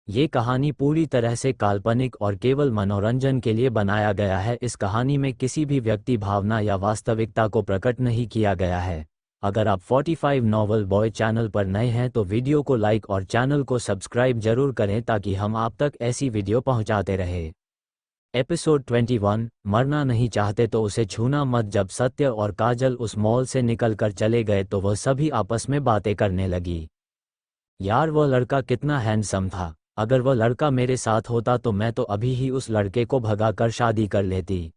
ये कहानी पूरी तरह से काल्पनिक और केवल मनोरंजन के लिए बनाया गया है। इस कहानी में किसी भी व्यक्ति भावना या वास्तविकता को प्रकट नहीं किया गया है। अगर आप 45 नॉवल बॉय चैनल पर नए हैं तो वीडियो को लाइक और चैनल को सब्सक्राइब जरूर करें ताकि हम आप तक ऐसी वीडियो पहुंचाते रहे। एपिसोड 21, मरना नहीं चाहते तो उसे छूना मत। जब सत्य और काजल उस मॉल से निकलकर चले गए तो वह सभी आपस में बातें करने लगी। यार, वह लड़का कितना हैंडसम था। अगर वह लड़का मेरे साथ होता तो मैं तो अभी ही उस लड़के को भगाकर शादी कर लेती।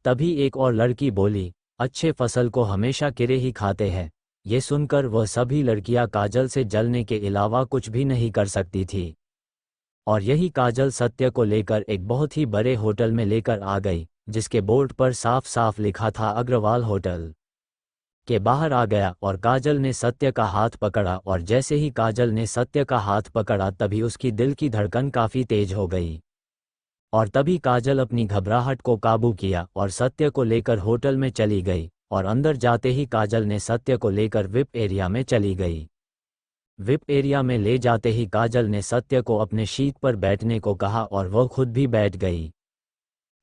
तभी एक और लड़की बोली, अच्छे फसल को हमेशा कीड़े ही खाते हैं। ये सुनकर वह सभी लड़कियां काजल से जलने के अलावा कुछ भी नहीं कर सकती थी। और यही काजल सत्य को लेकर एक बहुत ही बड़े होटल में लेकर आ गई, जिसके बोर्ड पर साफ साफ लिखा था अग्रवाल होटल। के बाहर आ गया और काजल ने सत्य का हाथ पकड़ा, और जैसे ही काजल ने सत्य का हाथ पकड़ा तभी उसकी दिल की धड़कन काफी तेज हो गई। और तभी काजल अपनी घबराहट को काबू किया और सत्य को लेकर होटल में चली गई। और अंदर जाते ही काजल ने सत्य को लेकर विप एरिया में चली गई। विप एरिया में ले जाते ही काजल ने सत्य को अपने शीट पर बैठने को कहा और वह खुद भी बैठ गई।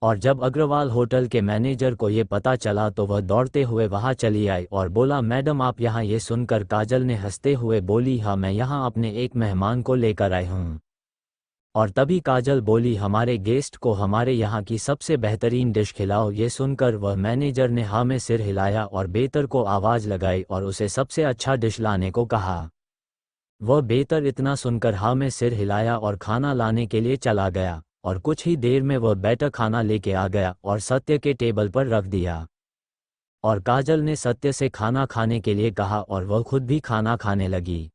और जब अग्रवाल होटल के मैनेजर को ये पता चला तो वह दौड़ते हुए वहां चली आई और बोला, मैडम आप यहाँ। ये सुनकर काजल ने हंसते हुए बोली, हाँ मैं यहाँ अपने एक मेहमान को लेकर आई हूँ। और तभी काजल बोली, हमारे गेस्ट को हमारे यहाँ की सबसे बेहतरीन डिश खिलाओ। ये सुनकर वह मैनेजर ने हाँ में सिर हिलाया और बेटर को आवाज़ लगाई और उसे सबसे अच्छा डिश लाने को कहा। वह बेटर इतना सुनकर हाँ में सिर हिलाया और खाना लाने के लिए चला गया। और कुछ ही देर में वह बेटर खाना लेके आ गया और सत्य के टेबल पर रख दिया। और काजल ने सत्य से खाना खाने के लिए कहा और वह खुद भी खाना खाने लगी।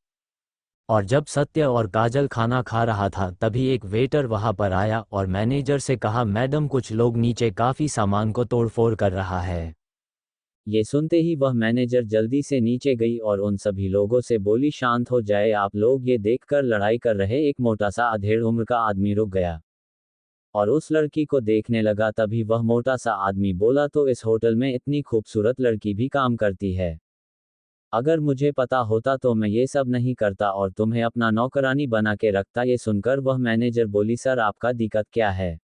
और जब सत्य और काजल खाना खा रहा था तभी एक वेटर वहां पर आया और मैनेजर से कहा, मैडम कुछ लोग नीचे काफ़ी सामान को तोड़फोड़ कर रहा है। ये सुनते ही वह मैनेजर जल्दी से नीचे गई और उन सभी लोगों से बोली, शांत हो जाए आप लोग। ये देखकर लड़ाई कर रहे एक मोटा सा अधेड़ उम्र का आदमी रुक गया और उस लड़की को देखने लगा। तभी वह मोटा सा आदमी बोला, तो इस होटल में इतनी खूबसूरत लड़की भी काम करती है। अगर मुझे पता होता तो मैं ये सब नहीं करता और तुम्हें अपना नौकरानी बना के रखता। ये सुनकर वह मैनेजर बोली, सर आपका दिक्कत क्या है।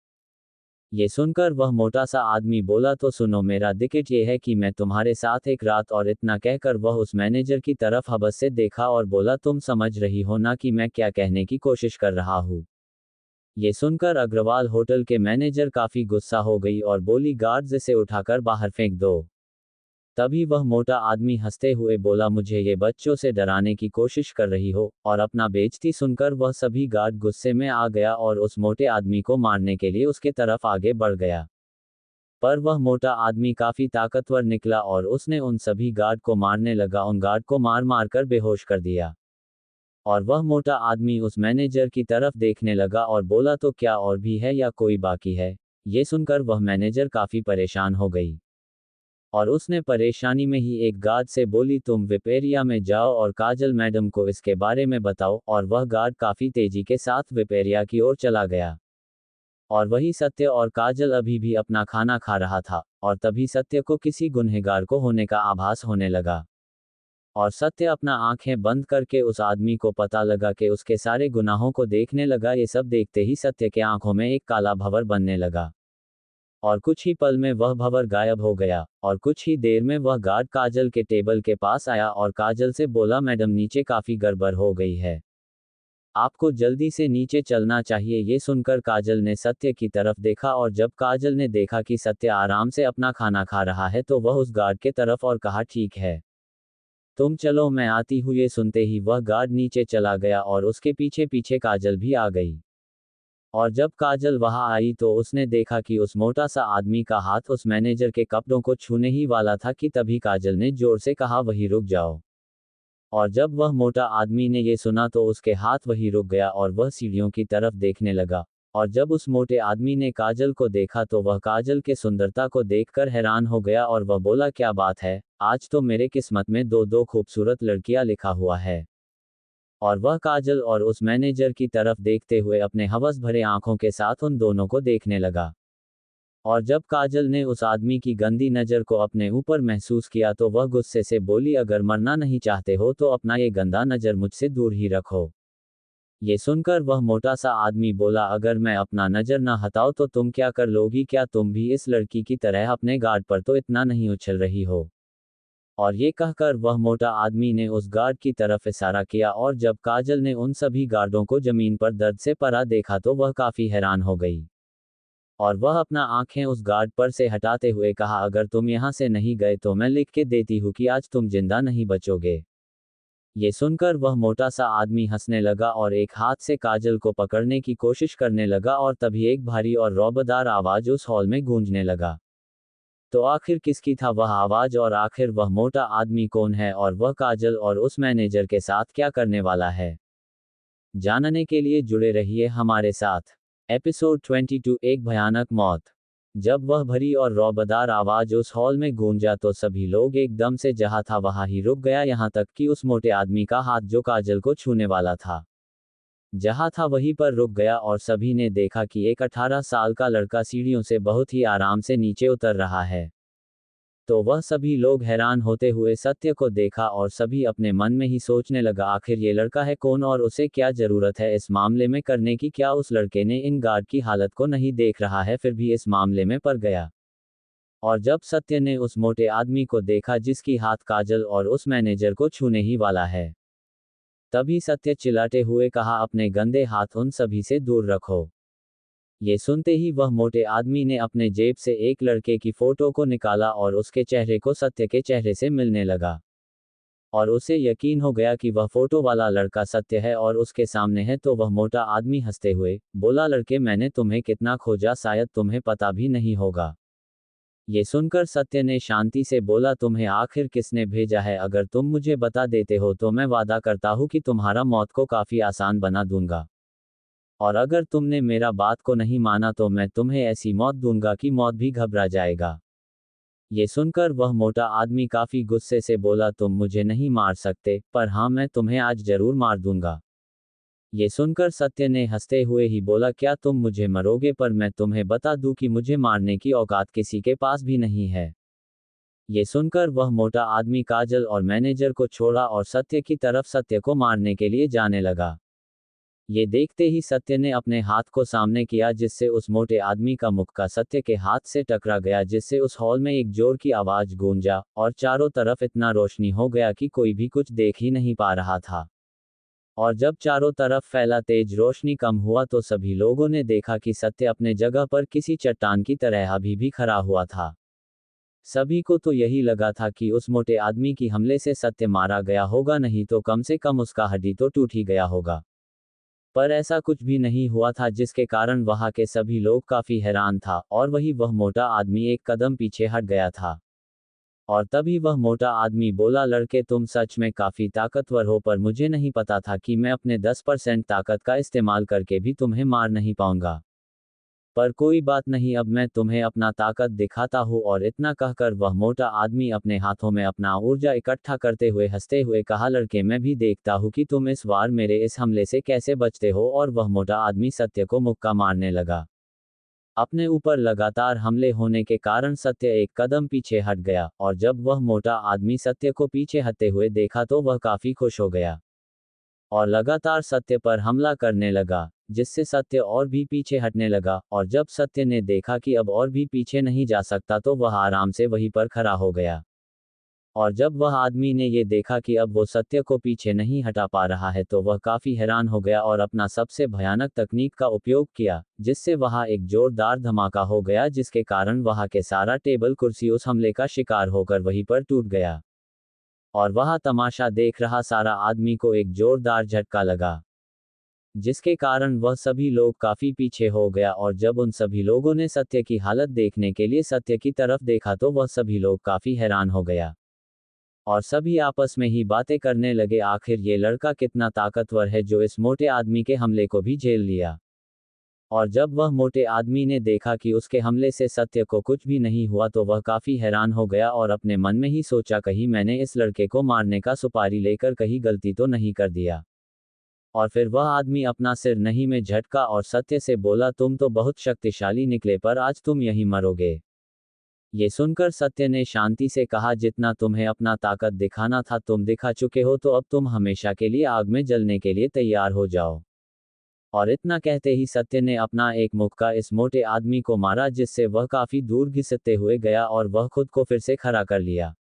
ये सुनकर वह मोटा सा आदमी बोला, तो सुनो मेरा दिक्कत ये है कि मैं तुम्हारे साथ एक रात। और इतना कहकर वह उस मैनेजर की तरफ हवस से देखा और बोला, तुम समझ रही हो ना कि मैं क्या कहने की कोशिश कर रहा हूँ। ये सुनकर अग्रवाल होटल के मैनेजर काफी गुस्सा हो गई और बोली, गार्ड्स इसे उठाकर बाहर फेंक दो। तभी वह मोटा आदमी हंसते हुए बोला, मुझे ये बच्चों से डराने की कोशिश कर रही हो। और अपना बेइज्जती सुनकर वह सभी गार्ड गुस्से में आ गया और उस मोटे आदमी को मारने के लिए उसके तरफ आगे बढ़ गया। पर वह मोटा आदमी काफी ताकतवर निकला और उसने उन सभी गार्ड को मारने लगा। उन गार्ड को मार मार कर बेहोश कर दिया। और वह मोटा आदमी उस मैनेजर की तरफ देखने लगा और बोला, तो क्या और भी है या कोई बाकी है। ये सुनकर वह मैनेजर काफी परेशान हो गई और उसने परेशानी में ही एक गार्ड से बोली, तुम विप एरिया में जाओ और काजल मैडम को इसके बारे में बताओ। और वह गार्ड काफी तेजी के साथ विप एरिया की ओर चला गया। और वही सत्य और काजल अभी भी अपना खाना खा रहा था। और तभी सत्य को किसी गुनहगार को होने का आभास होने लगा। और सत्य अपना आंखें बंद करके उस आदमी को पता लगा कि उसके सारे गुनाहों को देखने लगा। ये सब देखते ही सत्य के आंखों में एक काला भंवर बनने लगा और कुछ ही पल में वह भंवर गायब हो गया। और कुछ ही देर में वह गार्ड काजल के टेबल के पास आया और काजल से बोला, मैडम नीचे काफी गड़बड़ हो गई है, आपको जल्दी से नीचे चलना चाहिए। ये सुनकर काजल ने सत्य की तरफ देखा और जब काजल ने देखा कि सत्य आराम से अपना खाना खा रहा है तो वह उस गार्ड के तरफ और कहा, ठीक है तुम चलो मैं आती हूँ। ये सुनते ही वह गार्ड नीचे चला गया और उसके पीछे पीछे काजल भी आ गई। और जब काजल वहां आई तो उसने देखा कि उस मोटा सा आदमी का हाथ उस मैनेजर के कपड़ों को छूने ही वाला था कि तभी काजल ने जोर से कहा, वहीं रुक जाओ। और जब वह मोटा आदमी ने ये सुना तो उसके हाथ वहीं रुक गया और वह सीढ़ियों की तरफ देखने लगा। और जब उस मोटे आदमी ने काजल को देखा तो वह काजल के सुंदरता को देखकर हैरान हो गया और वह बोला, क्या बात है, आज तो मेरे किस्मत में दो दो खूबसूरत लड़कियां लिखा हुआ है। और वह काजल और उस मैनेजर की तरफ देखते हुए अपने हवस भरे आंखों के साथ उन दोनों को देखने लगा। और जब काजल ने उस आदमी की गंदी नज़र को अपने ऊपर महसूस किया तो वह गुस्से से बोली, अगर मरना नहीं चाहते हो तो अपना ये गंदा नज़र मुझसे दूर ही रखो। ये सुनकर वह मोटा सा आदमी बोला, अगर मैं अपना नजर न हटाऊं तो तुम क्या कर लोगी? क्या तुम भी इस लड़की की तरह अपने गार्ड पर तो इतना नहीं उछल रही हो? और ये कहकर वह मोटा आदमी ने उस गार्ड की तरफ इशारा किया, और जब काजल ने उन सभी गार्डों को जमीन पर दर्द से पड़ा देखा तो वह काफी हैरान हो गई। और वह अपना आंखें उस गार्ड पर से हटाते हुए कहा, अगर तुम यहाँ से नहीं गए तो मैं लिख के देती हूँ कि आज तुम जिंदा नहीं बचोगे। ये सुनकर वह मोटा सा आदमी हंसने लगा और एक हाथ से काजल को पकड़ने की कोशिश करने लगा, और तभी एक भारी और रौबदार आवाज उस हॉल में गूंजने लगा। तो आखिर किसकी था वह आवाज, और आखिर वह मोटा आदमी कौन है, और वह काजल और उस मैनेजर के साथ क्या करने वाला है? जानने के लिए जुड़े रहिए हमारे साथ। एपिसोड 22, एक भयानक मौत। जब वह भरी और रौबदार आवाज उस हॉल में गूंजा तो सभी लोग एकदम से जहां था वहां ही रुक गया, यहां तक कि उस मोटे आदमी का हाथ जो काजल को छूने वाला था जहां था वहीं पर रुक गया, और सभी ने देखा कि एक 18 साल का लड़का सीढ़ियों से बहुत ही आराम से नीचे उतर रहा है। तो वह सभी लोग हैरान होते हुए सत्य को देखा, और सभी अपने मन में ही सोचने लगा, आखिर ये लड़का है कौन और उसे क्या जरूरत है इस मामले में करने की? क्या उस लड़के ने इन गार्ड की हालत को नहीं देख रहा है, फिर भी इस मामले में पड़ गया? और जब सत्य ने उस मोटे आदमी को देखा जिसकी हाथ काजल और उस मैनेजर को छूने ही वाला है, तभी सत्य चिल्लाते हुए कहा, अपने गंदे हाथ उन सभी से दूर रखो। ये सुनते ही वह मोटे आदमी ने अपने जेब से एक लड़के की फोटो को निकाला और उसके चेहरे को सत्य के चेहरे से मिलने लगा, और उसे यकीन हो गया कि वह फोटो वाला लड़का सत्य है और उसके सामने है। तो वह मोटा आदमी हंसते हुए बोला, लड़के मैंने तुम्हें कितना खोजा, शायद तुम्हें पता भी नहीं होगा। ये सुनकर सत्य ने शांति से बोला, तुम्हें आखिर किसने भेजा है? अगर तुम मुझे बता देते हो तो मैं वादा करता हूँ कि तुम्हारा मौत को काफी आसान बना दूंगा, और अगर तुमने मेरा बात को नहीं माना तो मैं तुम्हें ऐसी मौत दूंगा कि मौत भी घबरा जाएगा। ये सुनकर वह मोटा आदमी काफी गुस्से से बोला, तुम मुझे नहीं मार सकते, पर हाँ मैं तुम्हें आज जरूर मार दूंगा। ये सुनकर सत्य ने हंसते हुए ही बोला, क्या तुम मुझे मरोगे? पर मैं तुम्हें बता दूं कि मुझे मारने की औकात किसी के पास भी नहीं है। ये सुनकर वह मोटा आदमी काजल और मैनेजर को छोड़ा और सत्य की तरफ सत्य को मारने के लिए जाने लगा। ये देखते ही सत्य ने अपने हाथ को सामने किया, जिससे उस मोटे आदमी का मुक्का सत्य के हाथ से टकरा गया, जिससे उस हॉल में एक जोर की आवाज गूंजा और चारों तरफ इतना रोशनी हो गया कि कोई भी कुछ देख ही नहीं पा रहा था। और जब चारों तरफ फैला तेज रोशनी कम हुआ तो सभी लोगों ने देखा कि सत्य अपने जगह पर किसी चट्टान की तरह अभी भी खड़ा हुआ था। सभी को तो यही लगा था कि उस मोटे आदमी की हमले से सत्य मारा गया होगा, नहीं तो कम से कम उसका हड्डी तो टूट ही गया होगा। पर ऐसा कुछ भी नहीं हुआ था, जिसके कारण वहां के सभी लोग काफी हैरान था, और वही वह मोटा आदमी एक कदम पीछे हट गया था। और तभी वह मोटा आदमी बोला, लड़के तुम सच में काफी ताकतवर हो, पर मुझे नहीं पता था कि मैं अपने 10% ताकत का इस्तेमाल करके भी तुम्हें मार नहीं पाऊंगा। पर कोई बात नहीं, अब मैं तुम्हें अपना ताकत दिखाता हूँ। और इतना कहकर वह मोटा आदमी अपने हाथों में अपना ऊर्जा इकट्ठा करते हुए हंसते हुए कहा, लड़के मैं भी देखता हूँ कि तुम इस बार मेरे इस हमले से कैसे बचते हो। और वह मोटा आदमी सत्य को मुक्का मारने लगा। अपने ऊपर लगातार हमले होने के कारण सत्य एक कदम पीछे हट गया, और जब वह मोटा आदमी सत्य को पीछे हटते हुए देखा तो वह काफी खुश हो गया और लगातार सत्य पर हमला करने लगा, जिससे सत्य और भी पीछे हटने लगा। और जब सत्य ने देखा कि अब और भी पीछे नहीं जा सकता तो वह आराम से वहीं पर खड़ा हो गया। और जब वह आदमी ने ये देखा कि अब वो सत्य को पीछे नहीं हटा पा रहा है तो वह काफी हैरान हो गया और अपना सबसे भयानक तकनीक का उपयोग किया, जिससे वहां एक जोरदार धमाका हो गया, जिसके कारण वहां के सारा टेबल कुर्सी उस हमले का शिकार होकर वहीं पर टूट गया। और वहां तमाशा देख रहा सारा आदमी को एक जोरदार झटका लगा, जिसके कारण वह सभी लोग काफी पीछे हो गया। और जब उन सभी लोगों ने सत्य की हालत देखने के लिए सत्य की तरफ देखा तो वह सभी लोग काफी हैरान हो गया और सभी आपस में ही बातें करने लगे, आखिर ये लड़का कितना ताकतवर है जो इस मोटे आदमी के हमले को भी झेल लिया। और जब वह मोटे आदमी ने देखा कि उसके हमले से सत्य को कुछ भी नहीं हुआ तो वह काफी हैरान हो गया और अपने मन में ही सोचा, कहीं मैंने इस लड़के को मारने का सुपारी लेकर कहीं गलती तो नहीं कर दिया। और फिर वह आदमी अपना सिर नहीं में झटका और सत्य से बोला, तुम तो बहुत शक्तिशाली निकले, पर आज तुम यहीं मरोगे। ये सुनकर सत्य ने शांति से कहा, जितना तुम्हें अपना ताकत दिखाना था तुम दिखा चुके हो, तो अब तुम हमेशा के लिए आग में जलने के लिए तैयार हो जाओ। और इतना कहते ही सत्य ने अपना एक मुक्का इस मोटे आदमी को मारा, जिससे वह काफी दूर घिसते हुए गया और वह खुद को फिर से खड़ा कर लिया।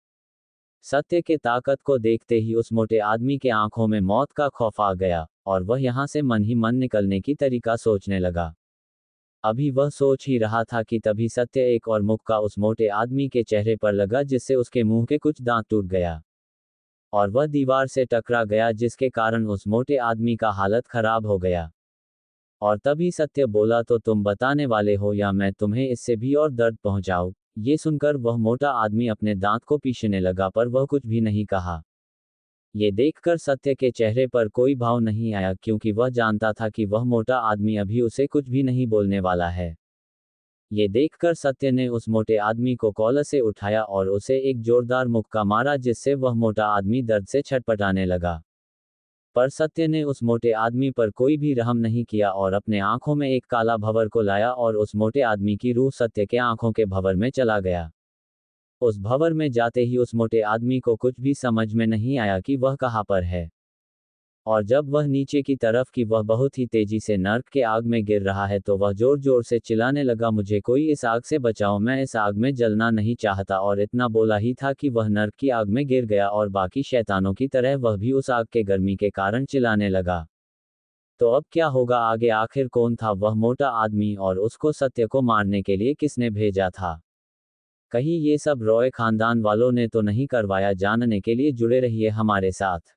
सत्य के ताकत को देखते ही उस मोटे आदमी के आंखों में मौत का खौफ आ गया और वह यहां से मन ही मन निकलने की तरीका सोचने लगा। अभी वह सोच ही रहा था कि तभी सत्य एक और मुक्का उस मोटे आदमी के चेहरे पर लगा, जिससे उसके मुंह के कुछ दांत टूट गया और वह दीवार से टकरा गया, जिसके कारण उस मोटे आदमी का हालत खराब हो गया। और तभी सत्य बोला, तो तुम बताने वाले हो या मैं तुम्हें इससे भी और दर्द पहुंचाऊं? ये सुनकर वह मोटा आदमी अपने दांत को पीसने लगा, पर वह कुछ भी नहीं कहा। ये देखकर सत्य के चेहरे पर कोई भाव नहीं आया, क्योंकि वह जानता था कि वह मोटा आदमी अभी उसे कुछ भी नहीं बोलने वाला है। ये देखकर सत्य ने उस मोटे आदमी को कॉलर से उठाया और उसे एक जोरदार मुक्का मारा, जिससे वह मोटा आदमी दर्द से छटपटाने लगा। पर सत्य ने उस मोटे आदमी पर कोई भी रहम नहीं किया और अपने आंखों में एक काला भंवर को लाया और उस मोटे आदमी की रूह सत्य के आंखों के भंवर में चला गया। उस भंवर में जाते ही उस मोटे आदमी को कुछ भी समझ में नहीं आया कि वह कहाँ पर है। और जब वह नीचे की तरफ की वह बहुत ही तेजी से नर्क के आग में गिर रहा है, तो वह जोर जोर से चिल्लाने लगा, मुझे कोई इस आग से बचाओ, मैं इस आग में जलना नहीं चाहता। और इतना बोला ही था कि वह नर्क की आग में गिर गया और बाकी शैतानों की तरह वह भी उस आग के गर्मी के कारण चिल्लाने लगा। तो अब क्या होगा आगे? आखिर कौन था वह मोटा आदमी और उसको सत्य को मारने के लिए किसने भेजा था? कहीं ये सब रॉय खानदान वालों ने तो नहीं करवाया? जानने के लिए जुड़े रहिए हमारे साथ।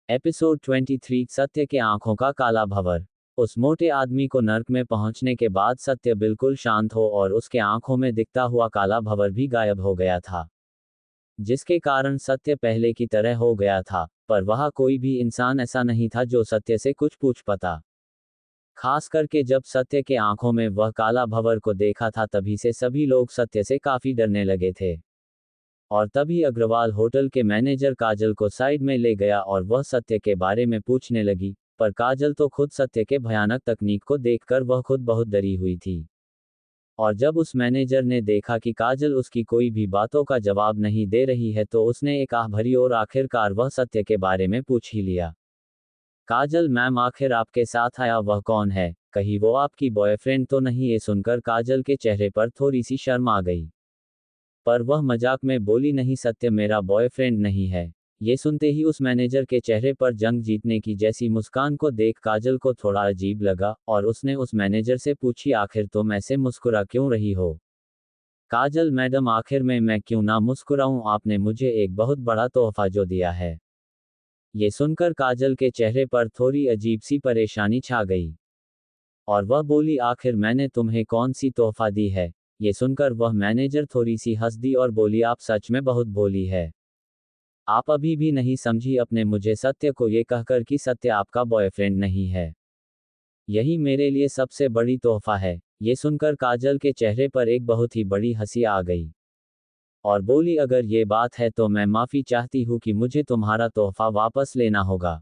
एपिसोड 23, सत्य के आंखों का काला भंवर। उस मोटे आदमी को नर्क में पहुंचने के बाद सत्य बिल्कुल शांत हो और उसके आंखों में दिखता हुआ काला भंवर भी गायब हो गया था, जिसके कारण सत्य पहले की तरह हो गया था। पर वहां कोई भी इंसान ऐसा नहीं था जो सत्य से कुछ पूछ पाता। खास करके जब सत्य के आंखों में वह काला भंवर को देखा था, तभी से सभी लोग सत्य से काफी डरने लगे थे। और तभी अग्रवाल होटल के मैनेजर काजल को साइड में ले गया और वह सत्य के बारे में पूछने लगी, पर काजल तो खुद सत्य के भयानक तकनीक को देखकर वह खुद बहुत डरी हुई थी। और जब उस मैनेजर ने देखा कि काजल उसकी कोई भी बातों का जवाब नहीं दे रही है, तो उसने एक आह भरी और आखिरकार वह सत्य के बारे में पूछ ही लिया। काजल मैम, आखिर आपके साथ आया वह कौन है? कहीं वो आपकी बॉयफ्रेंड तो नहीं? ये सुनकर काजल के चेहरे पर थोड़ी सी शर्म आ गई, पर वह मजाक में बोली, नहीं सत्य मेरा बॉयफ्रेंड नहीं है। ये सुनते ही उस मैनेजर के चेहरे पर जंग जीतने की जैसी मुस्कान को देख काजल को थोड़ा अजीब लगा और उसने उस मैनेजर से पूछी, आखिर तुम ऐसे मुस्कुरा क्यों रही हो? काजल मैडम, आखिर में मैं क्यों ना मुस्कुराऊं, आपने मुझे एक बहुत बड़ा तोहफा जो दिया है। ये सुनकर काजल के चेहरे पर थोड़ी अजीब सी परेशानी छा गई और वह बोली, आखिर मैंने तुम्हें कौन सी तोहफा दी है? ये सुनकर वह मैनेजर थोड़ी सी हंस दी और बोली, आप सच में बहुत भोली है। आप अभी भी नहीं समझी अपने मुझे सत्य को ये कहकर कि सत्य आपका बॉयफ्रेंड नहीं है। यही मेरे लिए सबसे बड़ी तोहफा है। ये सुनकर काजल के चेहरे पर एक बहुत ही बड़ी हंसी आ गई और बोली, अगर ये बात है तो मैं माफी चाहती हूँ कि मुझे तुम्हारा तोहफा वापस लेना होगा।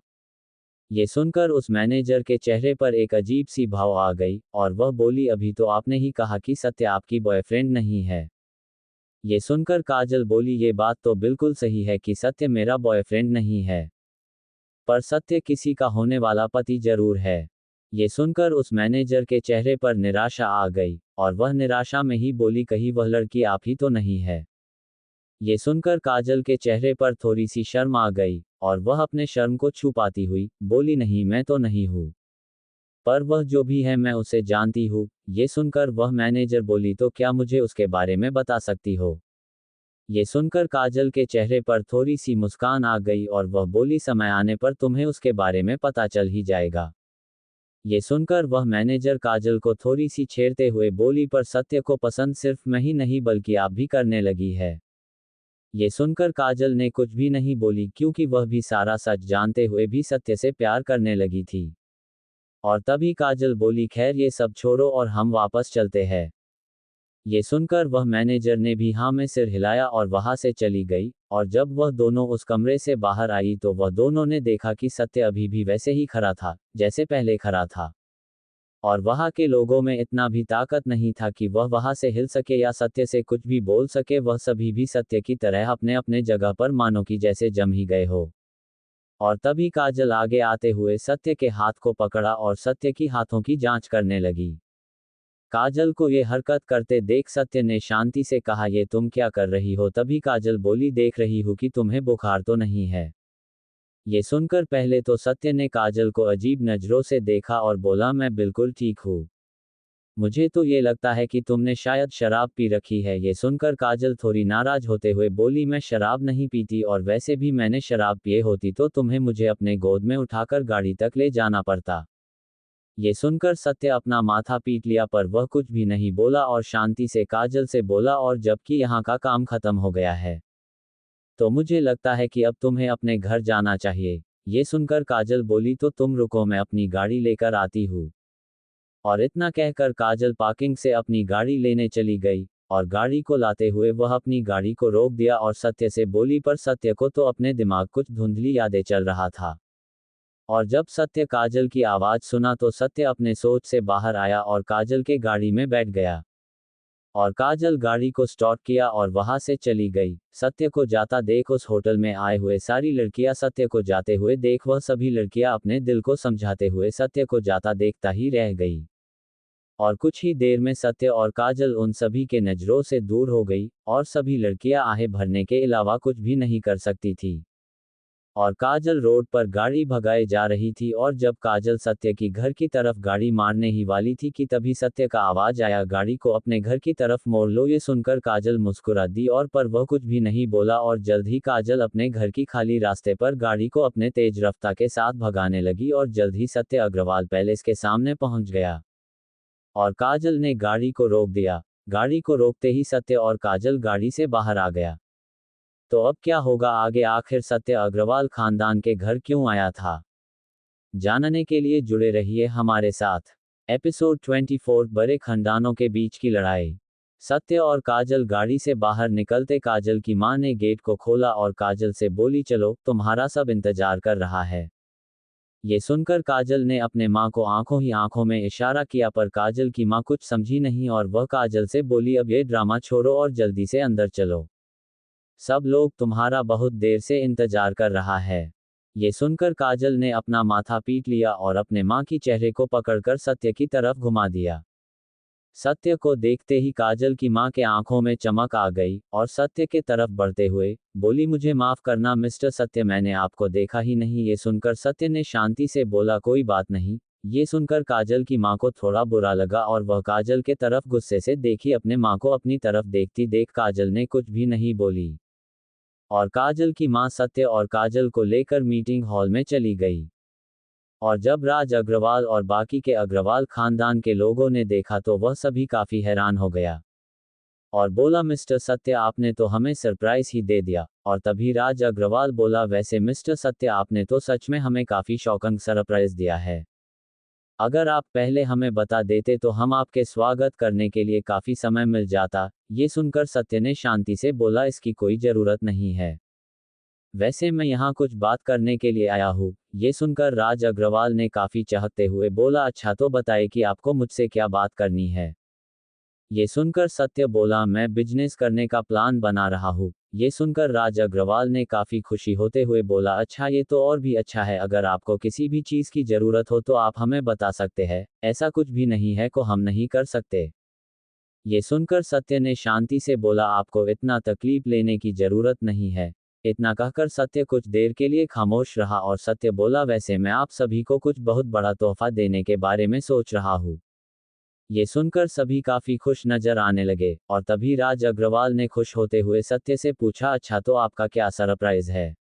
ये सुनकर उस मैनेजर के चेहरे पर एक अजीब सी भाव आ गई और वह बोली, अभी तो आपने ही कहा कि सत्य आपकी बॉयफ्रेंड नहीं है। ये सुनकर काजल बोली, ये बात तो बिल्कुल सही है कि सत्य मेरा बॉयफ्रेंड नहीं है, पर सत्य किसी का होने वाला पति जरूर है। ये सुनकर उस मैनेजर के चेहरे पर निराशा आ गई और वह निराशा में ही बोली, कहीं वह लड़की आप ही तो नहीं है? ये सुनकर काजल के चेहरे पर थोड़ी सी शर्म आ गई और वह अपने शर्म को छुपाती हुई बोली, नहीं मैं तो नहीं हूँ, पर वह जो भी है मैं उसे जानती हूँ। ये सुनकर वह मैनेजर बोली, तो क्या मुझे उसके बारे में बता सकती हो? ये सुनकर काजल के चेहरे पर थोड़ी सी मुस्कान आ गई और वह बोली, समय आने पर तुम्हें उसके बारे में पता चल ही जाएगा। ये सुनकर वह मैनेजर काजल को थोड़ी सी छेड़ते हुए बोली, पर सत्य को पसंद सिर्फ मैं ही नहीं बल्कि आप भी करने लगी है। ये सुनकर काजल ने कुछ भी नहीं बोली, क्योंकि वह भी सारा सच जानते हुए भी सत्य से प्यार करने लगी थी। और तभी काजल बोली, खैर ये सब छोड़ो और हम वापस चलते हैं। ये सुनकर वह मैनेजर ने भी हाँ में सिर हिलाया और वहां से चली गई। और जब वह दोनों उस कमरे से बाहर आई तो वह दोनों ने देखा कि सत्य अभी भी वैसे ही खड़ा था जैसे पहले खड़ा था, और वहां के लोगों में इतना भी ताकत नहीं था कि वह वहां से हिल सके या सत्य से कुछ भी बोल सके। वह सभी भी सत्य की तरह अपने अपने जगह पर मानो कि जैसे जम ही गए हो। और तभी काजल आगे आते हुए सत्य के हाथ को पकड़ा और सत्य की हाथों की जांच करने लगी। काजल को ये हरकत करते देख सत्य ने शांति से कहा, ये तुम क्या कर रही हो? तभी काजल बोली, देख रही हूं कि तुम्हें बुखार तो नहीं है। ये सुनकर पहले तो सत्य ने काजल को अजीब नजरों से देखा और बोला, मैं बिल्कुल ठीक हूँ। मुझे तो ये लगता है कि तुमने शायद शराब पी रखी है। ये सुनकर काजल थोड़ी नाराज होते हुए बोली, मैं शराब नहीं पीती, और वैसे भी मैंने शराब पिए होती तो तुम्हें मुझे अपने गोद में उठाकर गाड़ी तक ले जाना पड़ता। ये सुनकर सत्य अपना माथा पीट लिया, पर वह कुछ भी नहीं बोला और शांति से काजल से बोला, और जबकि यहाँ का काम खत्म हो गया है तो मुझे लगता है कि अब तुम्हें अपने घर जाना चाहिए। ये सुनकर काजल बोली, तो तुम रुको, मैं अपनी गाड़ी लेकर आती हूँ। और इतना कहकर काजल पार्किंग से अपनी गाड़ी लेने चली गई, और गाड़ी को लाते हुए वह अपनी गाड़ी को रोक दिया और सत्य से बोली, पर सत्य को तो अपने दिमाग कुछ धुंधली यादें चल रहा था। और जब सत्य काजल की आवाज सुना तो सत्य अपने सोच से बाहर आया और काजल के गाड़ी में बैठ गया। और काजल गाड़ी को स्टार्ट किया और वहां से चली गई। सत्य को जाता देख उस होटल में आए हुए सारी लड़कियां सत्य को जाते हुए देख वह सभी लड़कियां अपने दिल को समझाते हुए सत्य को जाता देखता ही रह गई। और कुछ ही देर में सत्य और काजल उन सभी के नजरों से दूर हो गई, और सभी लड़कियां आहें भरने के अलावा कुछ भी नहीं कर सकती थी। और काजल रोड पर गाड़ी भगाए जा रही थी, और जब काजल सत्य की घर की तरफ गाड़ी मारने ही वाली थी कि तभी सत्य का आवाज आया, गाड़ी को अपने घर की तरफ मोड़ लो। ये सुनकर काजल मुस्कुरा दी, और पर वह कुछ भी नहीं बोला, और जल्द ही काजल अपने घर की खाली रास्ते पर गाड़ी को अपने तेज रफ्तार के साथ भगाने लगी, और जल्द ही सत्य अग्रवाल पैलेस के सामने पहुंच गया। और काजल ने गाड़ी को रोक दिया। गाड़ी को रोकते ही सत्य और काजल गाड़ी से बाहर आ गया। तो अब क्या होगा आगे? आखिर सत्य अग्रवाल खानदान के घर क्यों आया था? जानने के लिए जुड़े रहिए हमारे साथ। एपिसोड 24, बड़े खानदानों के बीच की लड़ाई। सत्य और काजल गाड़ी से बाहर निकलते काजल की मां ने गेट को खोला और काजल से बोली, चलो, तुम्हारा सब इंतजार कर रहा है। ये सुनकर काजल ने अपने मां को आंखों ही आंखों में इशारा किया, पर काजल की मां कुछ समझी नहीं और वह काजल से बोली, अब ये ड्रामा छोड़ो और जल्दी से अंदर चलो। सब लोग तुम्हारा बहुत देर से इंतजार कर रहा है। ये सुनकर काजल ने अपना माथा पीट लिया और अपने मां की चेहरे को पकड़कर सत्य की तरफ घुमा दिया। सत्य को देखते ही काजल की मां के आंखों में चमक आ गई और सत्य के तरफ बढ़ते हुए बोली, मुझे माफ करना मिस्टर सत्य, मैंने आपको देखा ही नहीं। ये सुनकर सत्य ने शांति से बोला, कोई बात नहीं। ये सुनकर काजल की मां को थोड़ा बुरा लगा और वह काजल के तरफ गुस्से से देखी। अपने मां को अपनी तरफ देखती देख काजल ने कुछ भी नहीं बोली, और काजल की मां सत्य और काजल को लेकर मीटिंग हॉल में चली गई। और जब राज अग्रवाल और बाकी के अग्रवाल खानदान के लोगों ने देखा तो वह सभी काफी हैरान हो गया और बोला, मिस्टर सत्य, आपने तो हमें सरप्राइज ही दे दिया। और तभी राज अग्रवाल बोला, वैसे मिस्टर सत्य, आपने तो सच में हमें काफी शॉकिंग सरप्राइज दिया है। अगर आप पहले हमें बता देते तो हम आपके स्वागत करने के लिए काफी समय मिल जाता। ये सुनकर सत्य ने शांति से बोला, इसकी कोई जरूरत नहीं है, वैसे मैं यहाँ कुछ बात करने के लिए आया हूँ। ये सुनकर राज अग्रवाल ने काफी चाहते हुए बोला, अच्छा तो बताइए कि आपको मुझसे क्या बात करनी है। ये सुनकर सत्य बोला, मैं बिजनेस करने का प्लान बना रहा हूँ। ये सुनकर राज अग्रवाल ने काफी खुशी होते हुए बोला, अच्छा, ये तो और भी अच्छा है। अगर आपको किसी भी चीज की जरूरत हो तो आप हमें बता सकते हैं, ऐसा कुछ भी नहीं है को हम नहीं कर सकते। ये सुनकर सत्य ने शांति से बोला, आपको इतना तकलीफ लेने की जरूरत नहीं है। इतना कहकर सत्य कुछ देर के लिए खामोश रहा और सत्य बोला, वैसे मैं आप सभी को कुछ बहुत बड़ा तोहफा देने के बारे में सोच रहा हूँ। ये सुनकर सभी काफी खुश नजर आने लगे और तभी राज अग्रवाल ने खुश होते हुए सत्य से पूछा, अच्छा तो आपका क्या सरप्राइज है?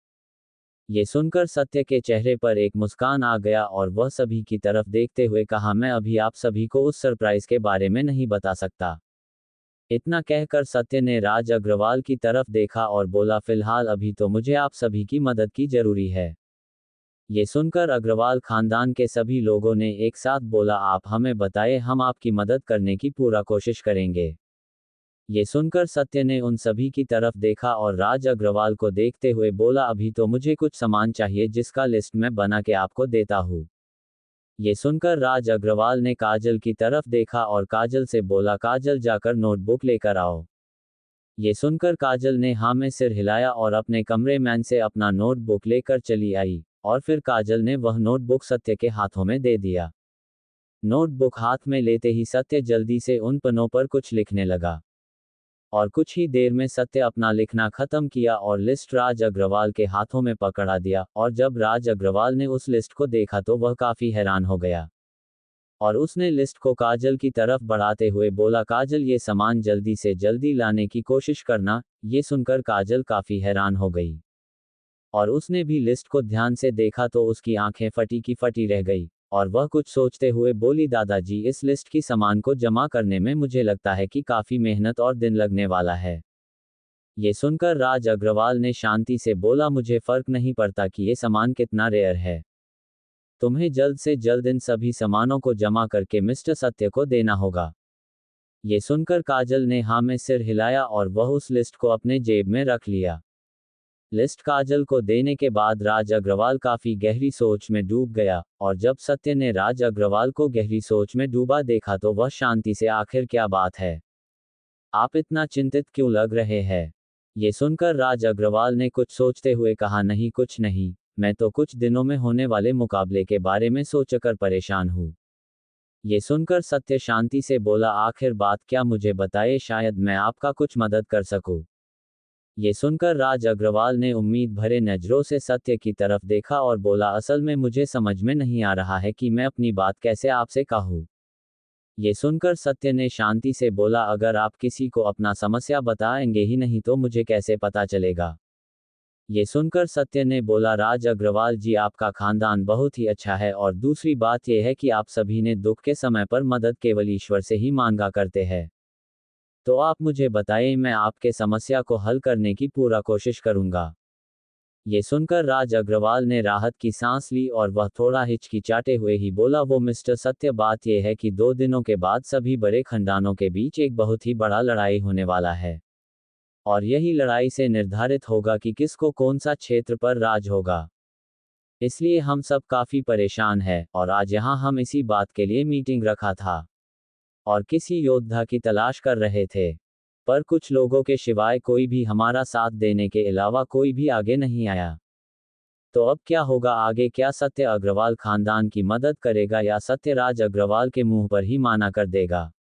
ये सुनकर सत्य के चेहरे पर एक मुस्कान आ गया और वह सभी की तरफ देखते हुए कहा, मैं अभी आप सभी को उस सरप्राइज के बारे में नहीं बता सकता। इतना कहकर सत्य ने राज अग्रवाल की तरफ देखा और बोला, फिलहाल अभी तो मुझे आप सभी की मदद की जरूरी है। ये सुनकर अग्रवाल खानदान के सभी लोगों ने एक साथ बोला, आप हमें बताएं, हम आपकी मदद करने की पूरा कोशिश करेंगे। ये सुनकर सत्य ने उन सभी की तरफ देखा और राज अग्रवाल को देखते हुए बोला, अभी तो मुझे कुछ सामान चाहिए जिसका लिस्ट मैं बना के आपको देता हूँ। ये सुनकर राज अग्रवाल ने काजल की तरफ देखा और काजल से बोला, काजल जाकर नोटबुक लेकर आओ। ये सुनकर काजल ने हाँ में सिर हिलाया और अपने कमरे मैन से अपना नोटबुक लेकर चली आई और फिर काजल ने वह नोटबुक सत्य के हाथों में दे दिया। नोटबुक हाथ में लेते ही सत्य जल्दी से उन पन्नों पर कुछ लिखने लगा। और कुछ ही देर में सत्य अपना लिखना खत्म किया और लिस्ट राज अग्रवाल के हाथों में पकड़ा दिया, और जब राज अग्रवाल ने उस लिस्ट को देखा तो वह काफी हैरान हो गया। और उसने लिस्ट को काजल की तरफ बढ़ाते हुए बोला, काजल ये सामान जल्दी से जल्दी लाने की कोशिश करना। ये सुनकर काजल काफी हैरान हो गई और उसने भी लिस्ट को ध्यान से देखा तो उसकी आंखें फटी की फटी रह गई और वह कुछ सोचते हुए बोली, दादाजी इस लिस्ट की सामान को जमा करने में मुझे लगता है कि काफी मेहनत और दिन लगने वाला है। ये सुनकर राज अग्रवाल ने शांति से बोला, मुझे फर्क नहीं पड़ता कि ये सामान कितना रेयर है। तुम्हें जल्द से जल्द इन सभी सामानों को जमा करके मिस्टर सत्य को देना होगा। ये सुनकर काजल ने हाँ में सिर हिलाया और वह उस लिस्ट को अपने जेब में रख लिया। लिस्ट काजल को देने के बाद राज अग्रवाल काफी गहरी सोच में डूब गया, और जब सत्य ने राज अग्रवाल को गहरी सोच में डूबा देखा तो वह शांति से, आखिर क्या बात है, आप इतना चिंतित क्यों लग रहे हैं? ये सुनकर राज अग्रवाल ने कुछ सोचते हुए कहा, नहीं कुछ नहीं, मैं तो कुछ दिनों में होने वाले मुकाबले के बारे में सोचकर परेशान हूँ। ये सुनकर सत्य शांति से बोला, आखिर बात क्या, मुझे बताइए, शायद मैं आपका कुछ मदद कर सकूं। ये सुनकर राज अग्रवाल ने उम्मीद भरे नजरों से सत्य की तरफ देखा और बोला, असल में मुझे समझ में नहीं आ रहा है कि मैं अपनी बात कैसे आपसे कहूँ। ये सुनकर सत्य ने शांति से बोला, अगर आप किसी को अपना समस्या बताएंगे ही नहीं तो मुझे कैसे पता चलेगा। ये सुनकर सत्य ने बोला, राज अग्रवाल जी आपका खानदान बहुत ही अच्छा है, और दूसरी बात यह है कि आप सभी ने दुख के समय पर मदद केवल ईश्वर से ही मांगा करते हैं। तो आप मुझे बताइए, मैं आपके समस्या को हल करने की पूरा कोशिश करूंगा। ये सुनकर राज अग्रवाल ने राहत की सांस ली और वह थोड़ा हिचकिचाते हुए ही बोला, वो मिस्टर सत्य, बात यह है कि 2 दिनों के बाद सभी बड़े खानदानों के बीच एक बहुत ही बड़ा लड़ाई होने वाला है, और यही लड़ाई से निर्धारित होगा कि किसको कौन सा क्षेत्र पर राज होगा। इसलिए हम सब काफी परेशान हैं, और आज यहाँ हम इसी बात के लिए मीटिंग रखा था और किसी योद्धा की तलाश कर रहे थे, पर कुछ लोगों के सिवाय कोई भी हमारा साथ देने के अलावा कोई भी आगे नहीं आया। तो अब क्या होगा आगे? क्या सत्य अग्रवाल खानदान की मदद करेगा या सत्य राज अग्रवाल के मुंह पर ही माना कर देगा?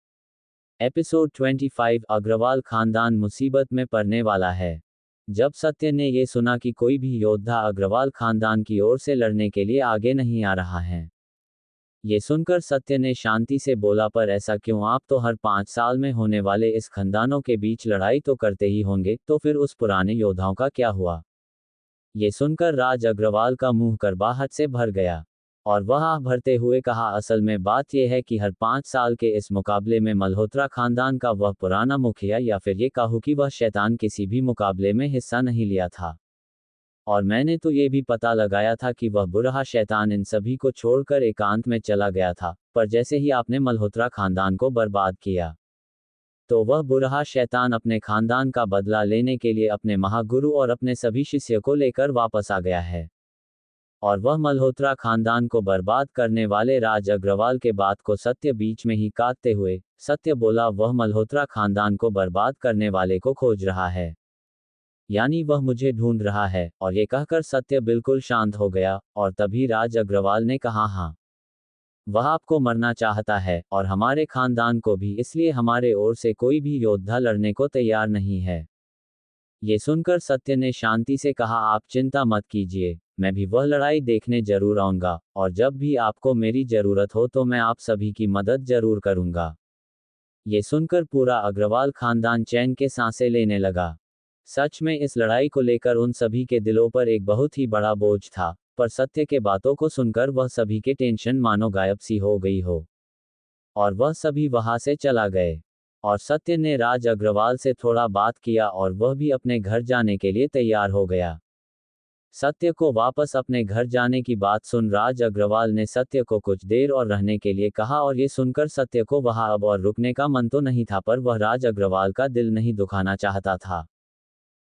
एपिसोड 25, अग्रवाल खानदान मुसीबत में पड़ने वाला है। जब सत्य ने ये सुना कि कोई भी योद्धा अग्रवाल खानदान की ओर से लड़ने के लिए आगे नहीं आ रहा है, ये सुनकर सत्य ने शांति से बोला, पर ऐसा क्यों? आप तो हर 5 साल में होने वाले इस खानदानों के बीच लड़ाई तो करते ही होंगे, तो फिर उस पुराने योद्धाओं का क्या हुआ? ये सुनकर राज अग्रवाल का मुंह करवाहट से भर गया और वह आह भरते हुए कहा, असल में बात यह है कि हर 5 साल के इस मुकाबले में मल्होत्रा खानदान का वह पुराना मुखिया, या फिर ये कहूं कि वह शैतान, किसी भी मुकाबले में हिस्सा नहीं लिया था। और मैंने तो ये भी पता लगाया था कि वह बुरा शैतान इन सभी को छोड़कर एकांत में चला गया था, पर जैसे ही आपने मल्होत्रा खानदान को बर्बाद किया, तो वह बुरा शैतान अपने खानदान का बदला लेने के लिए अपने महागुरु और अपने सभी शिष्य को लेकर वापस आ गया है। और वह मल्होत्रा खानदान को बर्बाद करने वाले राज अग्रवाल के बात को सत्य बीच में ही काटते हुए सत्य बोला, वह मल्होत्रा खानदान को बर्बाद करने वाले को खोज रहा है, यानी वह मुझे ढूंढ रहा है। और ये कहकर सत्य बिल्कुल शांत हो गया, और तभी राज अग्रवाल ने कहा, हाँ, वह आपको मरना चाहता है और हमारे खानदान को भी, इसलिए हमारे ओर से कोई भी योद्धा लड़ने को तैयार नहीं है। ये सुनकर सत्य ने शांति से कहा, आप चिंता मत कीजिए, मैं भी वह लड़ाई देखने जरूर आऊंगा, और जब भी आपको मेरी जरूरत हो तो मैं आप सभी की मदद जरूर करूंगा। ये सुनकर पूरा अग्रवाल खानदान चैन के सांसें लेने लगा। सच में इस लड़ाई को लेकर उन सभी के दिलों पर एक बहुत ही बड़ा बोझ था, पर सत्य के बातों को सुनकर वह सभी के टेंशन मानो गायब सी हो गई हो, और वह सभी वहां से चला गए। और सत्य ने राज अग्रवाल से थोड़ा बात किया और वह भी अपने घर जाने के लिए तैयार हो गया। सत्य को वापस अपने घर जाने की बात सुन राज अग्रवाल ने सत्य को कुछ देर और रहने के लिए कहा, और ये सुनकर सत्य को वहां अब और रुकने का मन तो नहीं था, पर वह राज अग्रवाल का दिल नहीं दुखाना चाहता था।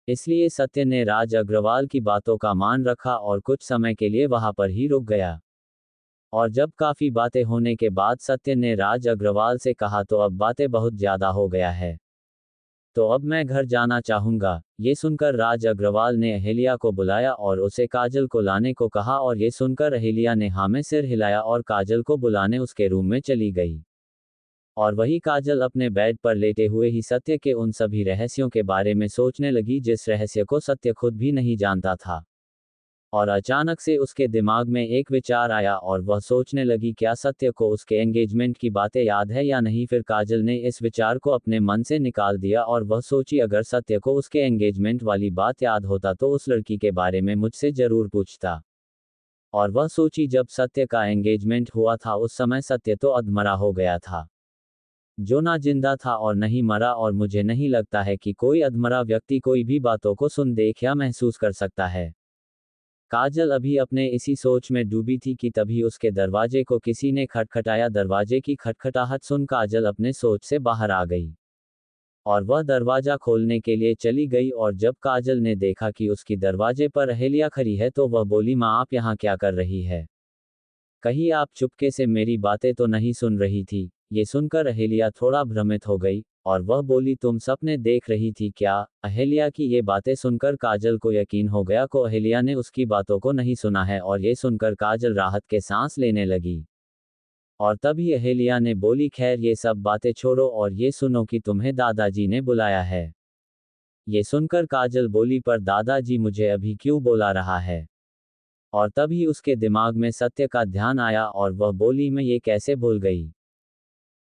इसलिए सत्य ने राज अग्रवाल की बातों का मान रखा और कुछ समय के लिए वहां पर ही रुक गया। और जब काफी बातें होने के बाद सत्य ने राज अग्रवाल से कहा, तो अब बातें बहुत ज्यादा हो गया है, तो अब मैं घर जाना चाहूंगा। ये सुनकर राज अग्रवाल ने अहिल्या को बुलाया और उसे काजल को लाने को कहा और ये सुनकर अहिल्या ने हाँ में सिर हिलाया और काजल को बुलाने उसके रूम में चली गई। और वही काजल अपने बेड पर लेटे हुए ही सत्य के उन सभी रहस्यों के बारे में सोचने लगी जिस रहस्य को सत्य खुद भी नहीं जानता था। और अचानक से उसके दिमाग में एक विचार आया और वह सोचने लगी क्या सत्य को उसके एंगेजमेंट की बातें याद है या नहीं। फिर काजल ने इस विचार को अपने मन से निकाल दिया और वह सोची अगर सत्य को उसके एंगेजमेंट वाली बात याद होता तो उस लड़की के बारे में मुझसे जरूर पूछता। और वह सोची जब सत्य का एंगेजमेंट हुआ था उस समय सत्य तो अधमरा हो गया था, जो ना जिंदा था और नहीं मरा, और मुझे नहीं लगता है कि कोई अधमरा व्यक्ति कोई भी बातों को सुन देख या महसूस कर सकता है। काजल अभी अपने इसी सोच में डूबी थी कि तभी उसके दरवाजे को किसी ने खटखटाया। दरवाजे की खटखटाहट सुन काजल अपने सोच से बाहर आ गई और वह दरवाजा खोलने के लिए चली गई। और जब काजल ने देखा कि उसकी दरवाजे पर अहिल्या खड़ी है तो वह बोली, माँ आप यहाँ क्या कर रही है? कहीं आप चुपके से मेरी बातें तो नहीं सुन रही थी? ये सुनकर अहिल्या थोड़ा भ्रमित हो गई और वह बोली, तुम सपने देख रही थी क्या? अहिल्या की ये बातें सुनकर काजल को यकीन हो गया को अहिल्या ने उसकी बातों को नहीं सुना है। और ये सुनकर काजल राहत के सांस लेने लगी। और तभी अहिल्या ने बोली, खैर ये सब बातें छोड़ो और ये सुनो कि तुम्हें दादाजी ने बुलाया है। ये सुनकर काजल बोली, पर दादाजी मुझे अभी क्यों बुला रहा है? और तभी उसके दिमाग में सत्य का ध्यान आया और वह बोली, मैं ये कैसे भूल गई?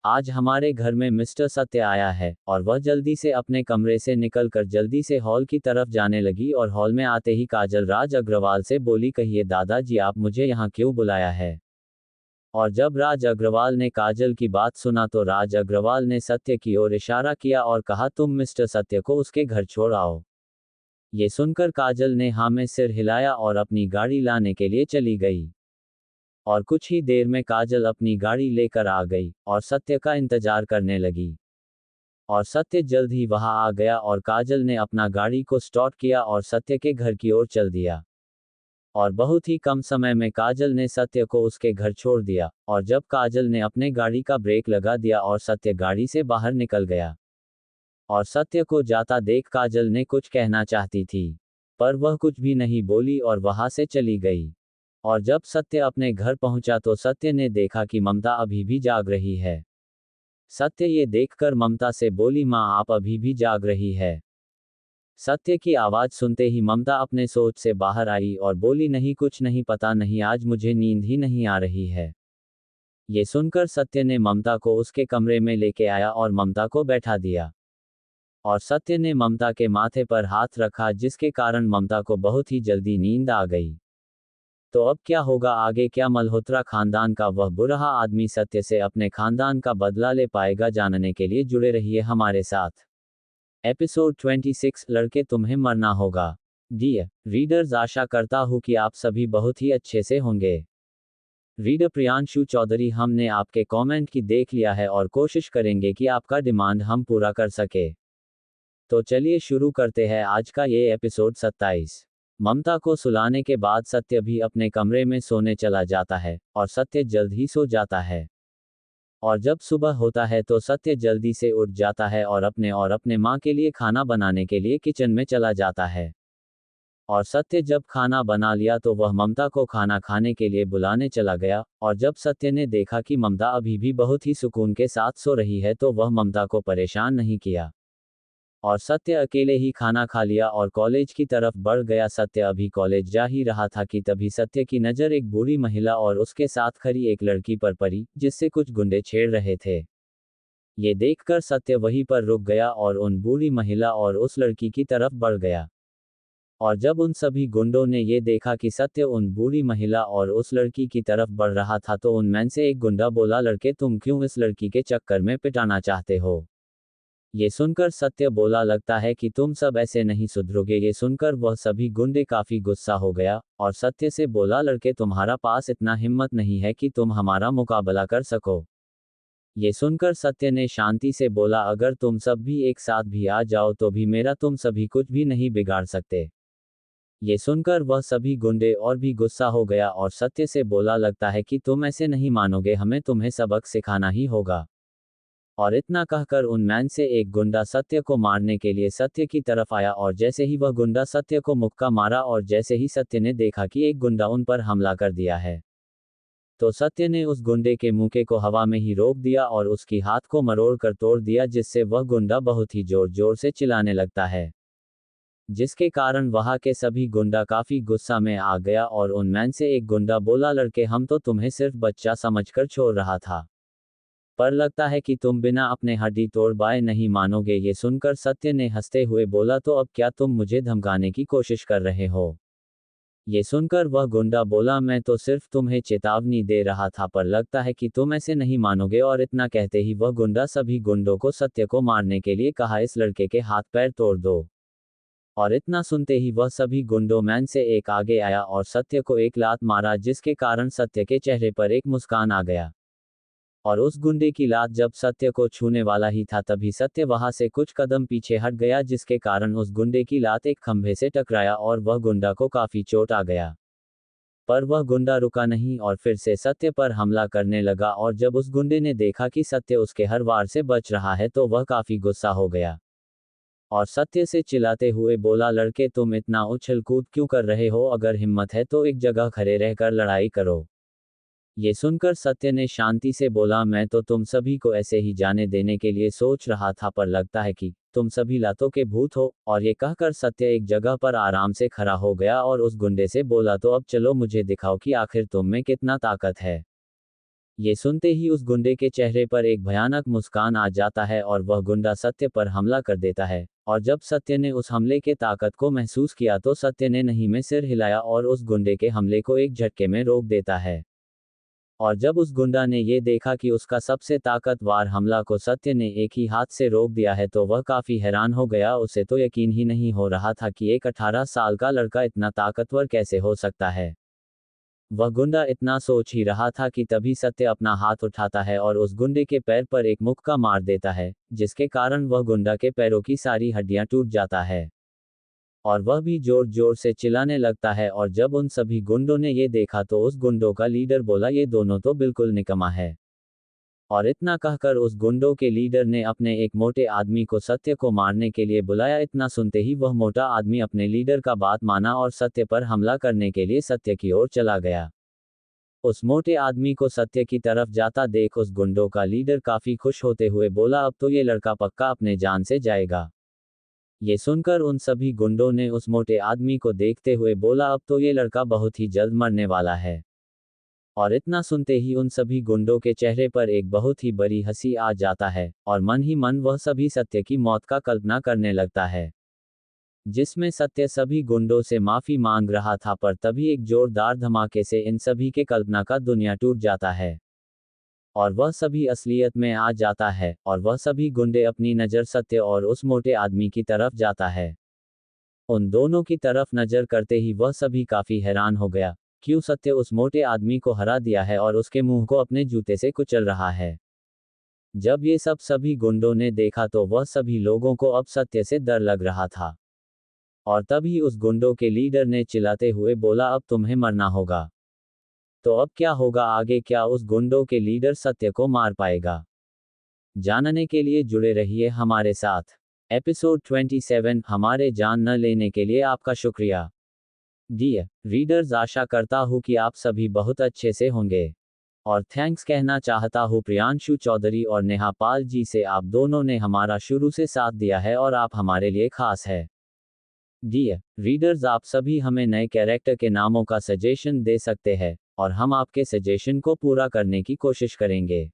आज हमारे घर में मिस्टर सत्य आया है। और वह जल्दी से अपने कमरे से निकलकर जल्दी से हॉल की तरफ जाने लगी और हॉल में आते ही काजल राज अग्रवाल से बोली, कहिए दादाजी आप मुझे यहाँ क्यों बुलाया है? और जब राज अग्रवाल ने काजल की बात सुना तो राज अग्रवाल ने सत्य की ओर इशारा किया और कहा, तुम मिस्टर सत्य को उसके घर छोड़ आओ। ये सुनकर काजल ने हाँ में सिर हिलाया और अपनी गाड़ी लाने के लिए चली गई। और कुछ ही देर में काजल अपनी गाड़ी लेकर आ गई और सत्य का इंतजार करने लगी। और सत्य जल्द ही वहां आ गया और काजल ने अपना गाड़ी को स्टार्ट किया और सत्य के घर की ओर चल दिया। और बहुत ही कम समय में काजल ने सत्य को उसके घर छोड़ दिया। और जब काजल ने अपने गाड़ी का ब्रेक लगा दिया और सत्य गाड़ी से बाहर निकल गया। और सत्य को जाता देख काजल ने कुछ कहना चाहती थी, पर वह कुछ भी नहीं बोली और वहां से चली गई। और जब सत्य अपने घर पहुंचा तो सत्य ने देखा कि ममता अभी भी जाग रही है। सत्य ये देखकर ममता से बोली, माँ आप अभी भी जाग रही है? सत्य की आवाज सुनते ही ममता अपने सोच से बाहर आई और बोली, नहीं कुछ नहीं, पता नहीं आज मुझे नींद ही नहीं आ रही है। ये सुनकर सत्य ने ममता को उसके कमरे में लेके आया और ममता को बैठा दिया। और सत्य ने ममता के माथे पर हाथ रखा जिसके कारण ममता को बहुत ही जल्दी नींद आ गई। तो अब क्या होगा आगे? क्या मल्होत्रा खानदान का वह बुरा आदमी सत्य से अपने खानदान का बदला ले पाएगा? जानने के लिए जुड़े रहिए हमारे साथ। एपिसोड 26, लड़के तुम्हें मरना होगा। डियर रीडर्स, आशा करता हूँ कि आप सभी बहुत ही अच्छे से होंगे। रीडर प्रियांशु चौधरी, हमने आपके कमेंट की देख लिया है और कोशिश करेंगे कि आपका डिमांड हम पूरा कर सके। तो चलिए शुरू करते हैं आज का ये एपिसोड 27। ममता को सुलाने के बाद सत्य भी अपने कमरे में सोने चला जाता है और सत्य जल्द ही सो जाता है। और जब सुबह होता है तो सत्य जल्दी से उठ जाता है और अपने माँ के लिए खाना बनाने के लिए किचन में चला जाता है। और सत्य जब खाना बना लिया तो वह ममता को खाना खाने के लिए बुलाने चला गया। और जब सत्य ने देखा कि ममता अभी भी बहुत ही सुकून के साथ सो रही है तो वह ममता को परेशान नहीं किया और सत्य अकेले ही खाना खा लिया और कॉलेज की तरफ बढ़ गया। सत्य अभी कॉलेज जा ही रहा था कि तभी सत्य की नज़र एक बूढ़ी महिला और उसके साथ खड़ी एक लड़की पर पड़ी जिससे कुछ गुंडे छेड़ रहे थे। ये देखकर सत्य वहीं पर रुक गया और उन बूढ़ी महिला और उस लड़की की तरफ बढ़ गया। और जब उन सभी गुंडों ने ये देखा कि सत्य उन बूढ़ी महिला और उस लड़की की तरफ बढ़ रहा था तो उनमें से एक गुंडा बोला, लड़के तुम क्यों इस लड़की के चक्कर में पिटाना चाहते हो? ये सुनकर सत्य बोला, लगता है कि तुम सब ऐसे नहीं सुधरोगे। ये सुनकर वह सभी गुंडे काफी गुस्सा हो गया और सत्य से बोला, लड़के तुम्हारा पास इतना हिम्मत नहीं है कि तुम हमारा मुकाबला कर सको। ये सुनकर सत्य ने शांति से बोला, अगर तुम सब भी एक साथ भी आ जाओ तो भी मेरा तुम सभी कुछ भी नहीं बिगाड़ सकते। ये सुनकर वह सभी गुंडे और भी गुस्सा हो गया और सत्य से बोला, लगता है कि तुम ऐसे नहीं मानोगे, हमें तुम्हें सबक सिखाना ही होगा। और इतना कहकर उन मैन से एक गुंडा सत्य को मारने के लिए सत्य की तरफ आया और जैसे ही वह गुंडा सत्य को मुक्का मारा और जैसे ही सत्य ने देखा कि एक गुंडा उन पर हमला कर दिया है, तो सत्य ने उस गुंडे के मुक्के को हवा में ही रोक दिया और उसकी हाथ को मरोड़ कर तोड़ दिया, जिससे वह गुंडा बहुत ही जोर जोर से चिल्लाने लगता है, जिसके कारण वहां के सभी गुंडा काफी गुस्सा में आ गया और उन मैन से एक गुंडा बोला, लड़के हम तो तुम्हें सिर्फ बच्चा समझकर छोड़ रहा था, पर लगता है कि तुम बिना अपने हड्डी तोड़ बाय नहीं मानोगे। ये सुनकर सत्य ने हंसते हुए बोला, तो अब क्या तुम मुझे धमकाने की कोशिश कर रहे हो? ये सुनकर वह गुंडा बोला, मैं तो सिर्फ तुम्हें चेतावनी दे रहा था, पर लगता है कि तुम ऐसे नहीं मानोगे। और इतना कहते ही वह गुंडा सभी गुंडों को सत्य को मारने के लिए कहा, इस लड़के के हाथ पैर तोड़ दो। और इतना सुनते ही वह सभी गुंडों मैन से एक आगे आया और सत्य को एक लात मारा, जिसके कारण सत्य के चेहरे पर एक मुस्कान आ गया। और उस गुंडे की लात जब सत्य को छूने वाला ही था, तभी सत्य वहां से कुछ कदम पीछे हट गया, जिसके कारण उस गुंडे की लात एक खंभे से टकराया और वह गुंडा को काफी चोट आ गया। पर वह गुंडा रुका नहीं और फिर से सत्य पर हमला करने लगा, और जब उस गुंडे ने देखा कि सत्य उसके हर वार से बच रहा है, तो वह काफी गुस्सा हो गया और सत्य से चिल्लाते हुए बोला, लड़के तुम इतना उछल कूद क्यों कर रहे हो? अगर हिम्मत है तो एक जगह खड़े रहकर लड़ाई करो। ये सुनकर सत्य ने शांति से बोला, मैं तो तुम सभी को ऐसे ही जाने देने के लिए सोच रहा था, पर लगता है कि तुम सभी लातों के भूत हो। और ये कहकर सत्य एक जगह पर आराम से खड़ा हो गया और उस गुंडे से बोला, तो अब चलो मुझे दिखाओ कि आखिर तुम में कितना ताकत है। ये सुनते ही उस गुंडे के चेहरे पर एक भयानक मुस्कान आ जाता है और वह गुंडा सत्य पर हमला कर देता है। और जब सत्य ने उस हमले के ताकत को महसूस किया, तो सत्य ने नहीं में सिर हिलाया और उस गुंडे के हमले को एक झटके में रोक देता है। और जब उस गुंडा ने ये देखा कि उसका सबसे ताकतवर हमला को सत्य ने एक ही हाथ से रोक दिया है, तो वह काफी हैरान हो गया। उसे तो यकीन ही नहीं हो रहा था कि एक 18 साल का लड़का इतना ताकतवर कैसे हो सकता है। वह गुंडा इतना सोच ही रहा था कि तभी सत्य अपना हाथ उठाता है और उस गुंडे के पैर पर एक मुक्का मार देता है, जिसके कारण वह गुंडा के पैरों की सारी हड्डियां टूट जाता है और वह भी जोर जोर से चिल्लाने लगता है। और जब उन सभी गुंडों ने ये देखा, तो उस गुंडों का लीडर बोला, ये दोनों तो बिल्कुल निकम्मा है। और इतना कहकर उस गुंडों के लीडर ने अपने एक मोटे आदमी को सत्य को मारने के लिए बुलाया। इतना सुनते ही वह मोटा आदमी अपने लीडर का बात माना और सत्य पर हमला करने के लिए सत्य की ओर चला गया। उस मोटे आदमी को सत्य की तरफ जाता देख उस गुंडों का लीडर काफी खुश होते हुए बोला, अब तो ये लड़का पक्का अपने जान से जाएगा। ये सुनकर उन सभी गुंडों ने उस मोटे आदमी को देखते हुए बोला, अब तो ये लड़का बहुत ही जल्द मरने वाला है। और इतना सुनते ही उन सभी गुंडों के चेहरे पर एक बहुत ही बड़ी हंसी आ जाता है और मन ही मन वह सभी सत्य की मौत का कल्पना करने लगता है, जिसमें सत्य सभी गुंडों से माफी मांग रहा था। पर तभी एक जोरदार धमाके से इन सभी के कल्पना का दुनिया टूट जाता है और वह सभी असलियत में आ जाता है और वह सभी गुंडे अपनी नज़र सत्य और उस मोटे आदमी की तरफ जाता है। उन दोनों की तरफ नज़र करते ही वह सभी काफी हैरान हो गया, क्यों सत्य उस मोटे आदमी को हरा दिया है और उसके मुंह को अपने जूते से कुचल रहा है। जब ये सब सभी गुंडों ने देखा, तो वह सभी लोगों को अब सत्य से डर लग रहा था। और तभी उस गुंडों के लीडर ने चिल्लाते हुए बोला, अब तुम्हें मरना होगा। तो अब क्या होगा आगे? क्या उस गुंडों के लीडर सत्य को मार पाएगा? जानने के लिए जुड़े रहिए हमारे साथ। एपिसोड 27, हमारे जान न लेने के लिए आपका शुक्रिया। डियर रीडर्स, आशा करता हूँ कि आप सभी बहुत अच्छे से होंगे और थैंक्स कहना चाहता हूँ प्रियांशु चौधरी और नेहा पाल जी से। आप दोनों ने हमारा शुरू से साथ दिया है और आप हमारे लिए खास है। डियर रीडर्स, आप सभी हमें नए कैरेक्टर के नामों का सजेशन दे सकते हैं और हम आपके सजेशन को पूरा करने की कोशिश करेंगे।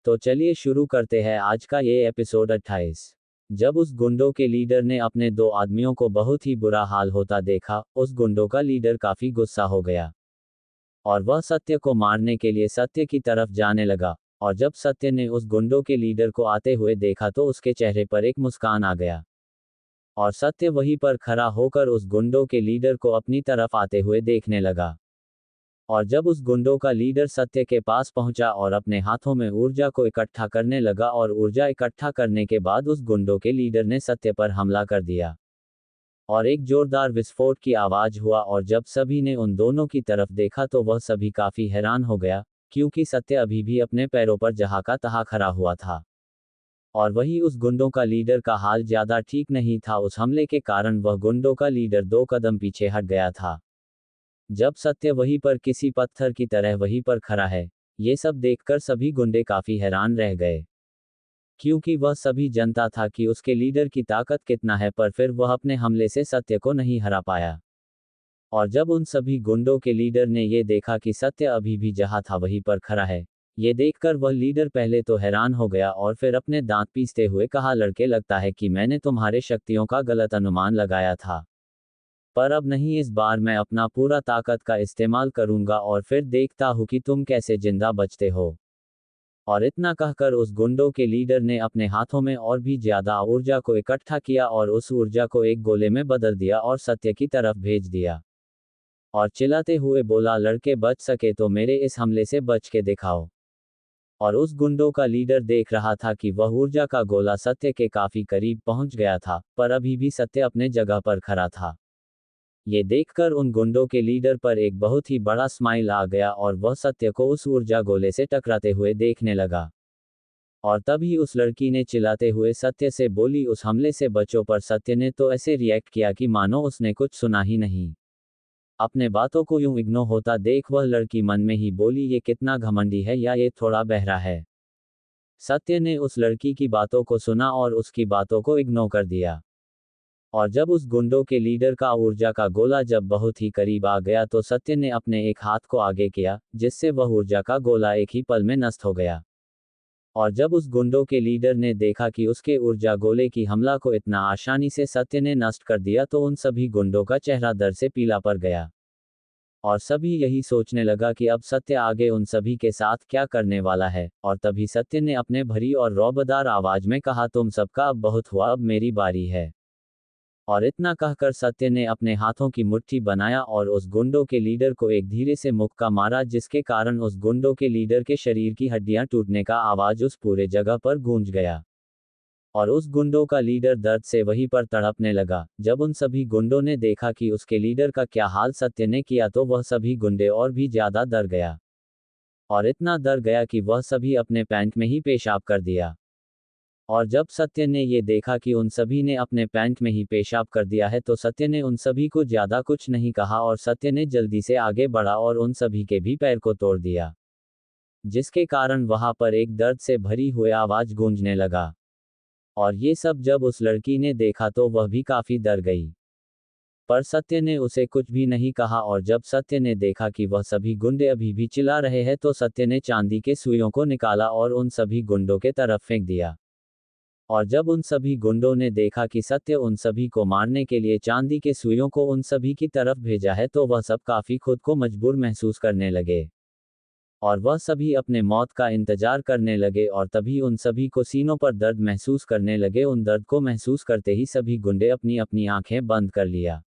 तो चलिए शुरू करते हैं आज का ये एपिसोड 28। जब उस गुंडों के लीडर ने अपने दो आदमियों को बहुत ही बुरा हाल होता देखा, उस गुंडों का लीडर काफी गुस्सा हो गया और वह सत्य को मारने के लिए सत्य की तरफ जाने लगा। और जब सत्य ने उस गुंडों के लीडर को आते हुए देखा, तो उसके चेहरे पर एक मुस्कान आ गया और सत्य वहीं पर खड़ा होकर उस गुंडों के लीडर को अपनी तरफ आते हुए देखने लगा। और जब उस गुंडों का लीडर सत्य के पास पहुंचा और अपने हाथों में ऊर्जा को इकट्ठा करने लगा, और ऊर्जा इकट्ठा करने के बाद उस गुंडों के लीडर ने सत्य पर हमला कर दिया और एक जोरदार विस्फोट की आवाज हुआ। और जब सभी ने उन दोनों की तरफ देखा, तो वह सभी काफी हैरान हो गया, क्योंकि सत्य अभी भी अपने पैरों पर जहाँ का तहाँ खड़ा हुआ था और वही उस गुंडों का लीडर का हाल ज्यादा ठीक नहीं था। उस हमले के कारण वह गुंडों का लीडर 2 कदम पीछे हट गया था। जब सत्य वहीं पर किसी पत्थर की तरह वहीं पर खड़ा है, ये सब देखकर सभी गुंडे काफी हैरान रह गए, क्योंकि वह सभी जानता था कि उसके लीडर की ताकत कितना है, पर फिर वह अपने हमले से सत्य को नहीं हरा पाया। और जब उन सभी गुंडों के लीडर ने ये देखा कि सत्य अभी भी जहां था वहीं पर खड़ा है, ये देखकर वह लीडर पहले तो हैरान हो गया और फिर अपने दांत पीसते हुए कहा, लड़के, लगता है कि मैंने तुम्हारे शक्तियों का गलत अनुमान लगाया था, पर अब नहीं, इस बार मैं अपना पूरा ताकत का इस्तेमाल करूंगा और फिर देखता हूं कि तुम कैसे जिंदा बचते हो। और इतना कहकर उस गुंडों के लीडर ने अपने हाथों में और भी ज्यादा ऊर्जा को इकट्ठा किया और उस ऊर्जा को एक गोले में बदल दिया और सत्य की तरफ भेज दिया। और चिल्लाते हुए बोला, लड़के, बच सके तो मेरे इस हमले से बच के दिखाओ। और उस गुंडों का लीडर देख रहा था कि वह ऊर्जा का गोला सत्य के काफी करीब पहुंच गया था, पर अभी भी सत्य अपने जगह पर खड़ा था। ये देखकर उन गुंडों के लीडर पर एक बहुत ही बड़ा स्माइल आ गया और वह सत्य को उस ऊर्जा गोले से टकराते हुए देखने लगा। और तभी उस लड़की ने चिल्लाते हुए सत्य से बोली, उस हमले से बचो, पर सत्य ने तो ऐसे रिएक्ट किया कि मानो उसने कुछ सुना ही नहीं। अपने बातों को यूं इग्नोर होता देख वह लड़की मन में ही बोली, ये कितना घमंडी है, या ये थोड़ा बहरा है। सत्य ने उस लड़की की बातों को सुना और उसकी बातों को इग्नोर कर दिया। और जब उस गुंडों के लीडर का ऊर्जा का गोला जब बहुत ही करीब आ गया तो सत्य ने अपने एक हाथ को आगे किया, जिससे वह ऊर्जा का गोला एक ही पल में नष्ट हो गया। और जब उस गुंडों के लीडर ने देखा कि उसके ऊर्जा गोले की हमला को इतना आसानी से सत्य ने नष्ट कर दिया, तो उन सभी गुंडों का चेहरा डर से पीला पड़ गया। और सभी यही सोचने लगा कि अब सत्य आगे उन सभी के साथ क्या करने वाला है। और तभी सत्य ने अपने भरी और रौबदार आवाज में कहा, तुम सबका अब बहुत हुआ, अब मेरी बारी है। और इतना कहकर सत्य ने अपने हाथों की मुट्ठी बनाया और उस गुंडों के लीडर को एक धीरे से मुक्का मारा, जिसके कारण उस गुंडों के लीडर के शरीर की हड्डियां टूटने का आवाज उस पूरे जगह पर गूंज गया। और उस गुंडों का लीडर दर्द से वहीं पर तड़पने लगा। जब उन सभी गुंडों ने देखा कि उसके लीडर का क्या हाल सत्य ने किया, तो वह सभी गुंडे और भी ज्यादा डर गया। और इतना डर गया कि वह सभी अपने पैंट में ही पेशाब कर दिया। और जब सत्य ने ये देखा कि उन सभी ने अपने पैंट में ही पेशाब कर दिया है, तो सत्य ने उन सभी को ज्यादा कुछ नहीं कहा और सत्य ने जल्दी से आगे बढ़ा और उन सभी के भी पैर को तोड़ दिया, जिसके कारण वहां पर एक दर्द से भरी हुई आवाज गूंजने लगा। और ये सब जब उस लड़की ने देखा तो वह भी काफी डर गई, पर सत्य ने उसे कुछ भी नहीं कहा। और जब सत्य ने देखा कि वह सभी गुंडे अभी भी चिल्ला रहे हैं, तो सत्य ने चांदी के सुइयों को निकाला और उन सभी गुंडों के तरफ फेंक दिया। और जब उन सभी गुंडों ने देखा कि सत्य उन सभी को मारने के लिए चांदी के सुइयों को उन सभी की तरफ भेजा है, तो वह सब काफी खुद को मजबूर महसूस करने लगे और वह सभी अपने मौत का इंतजार करने लगे। और तभी उन सभी को सीनों पर दर्द महसूस करने लगे। उन दर्द को महसूस करते ही सभी गुंडे अपनी अपनी आंखें बंद कर लिया।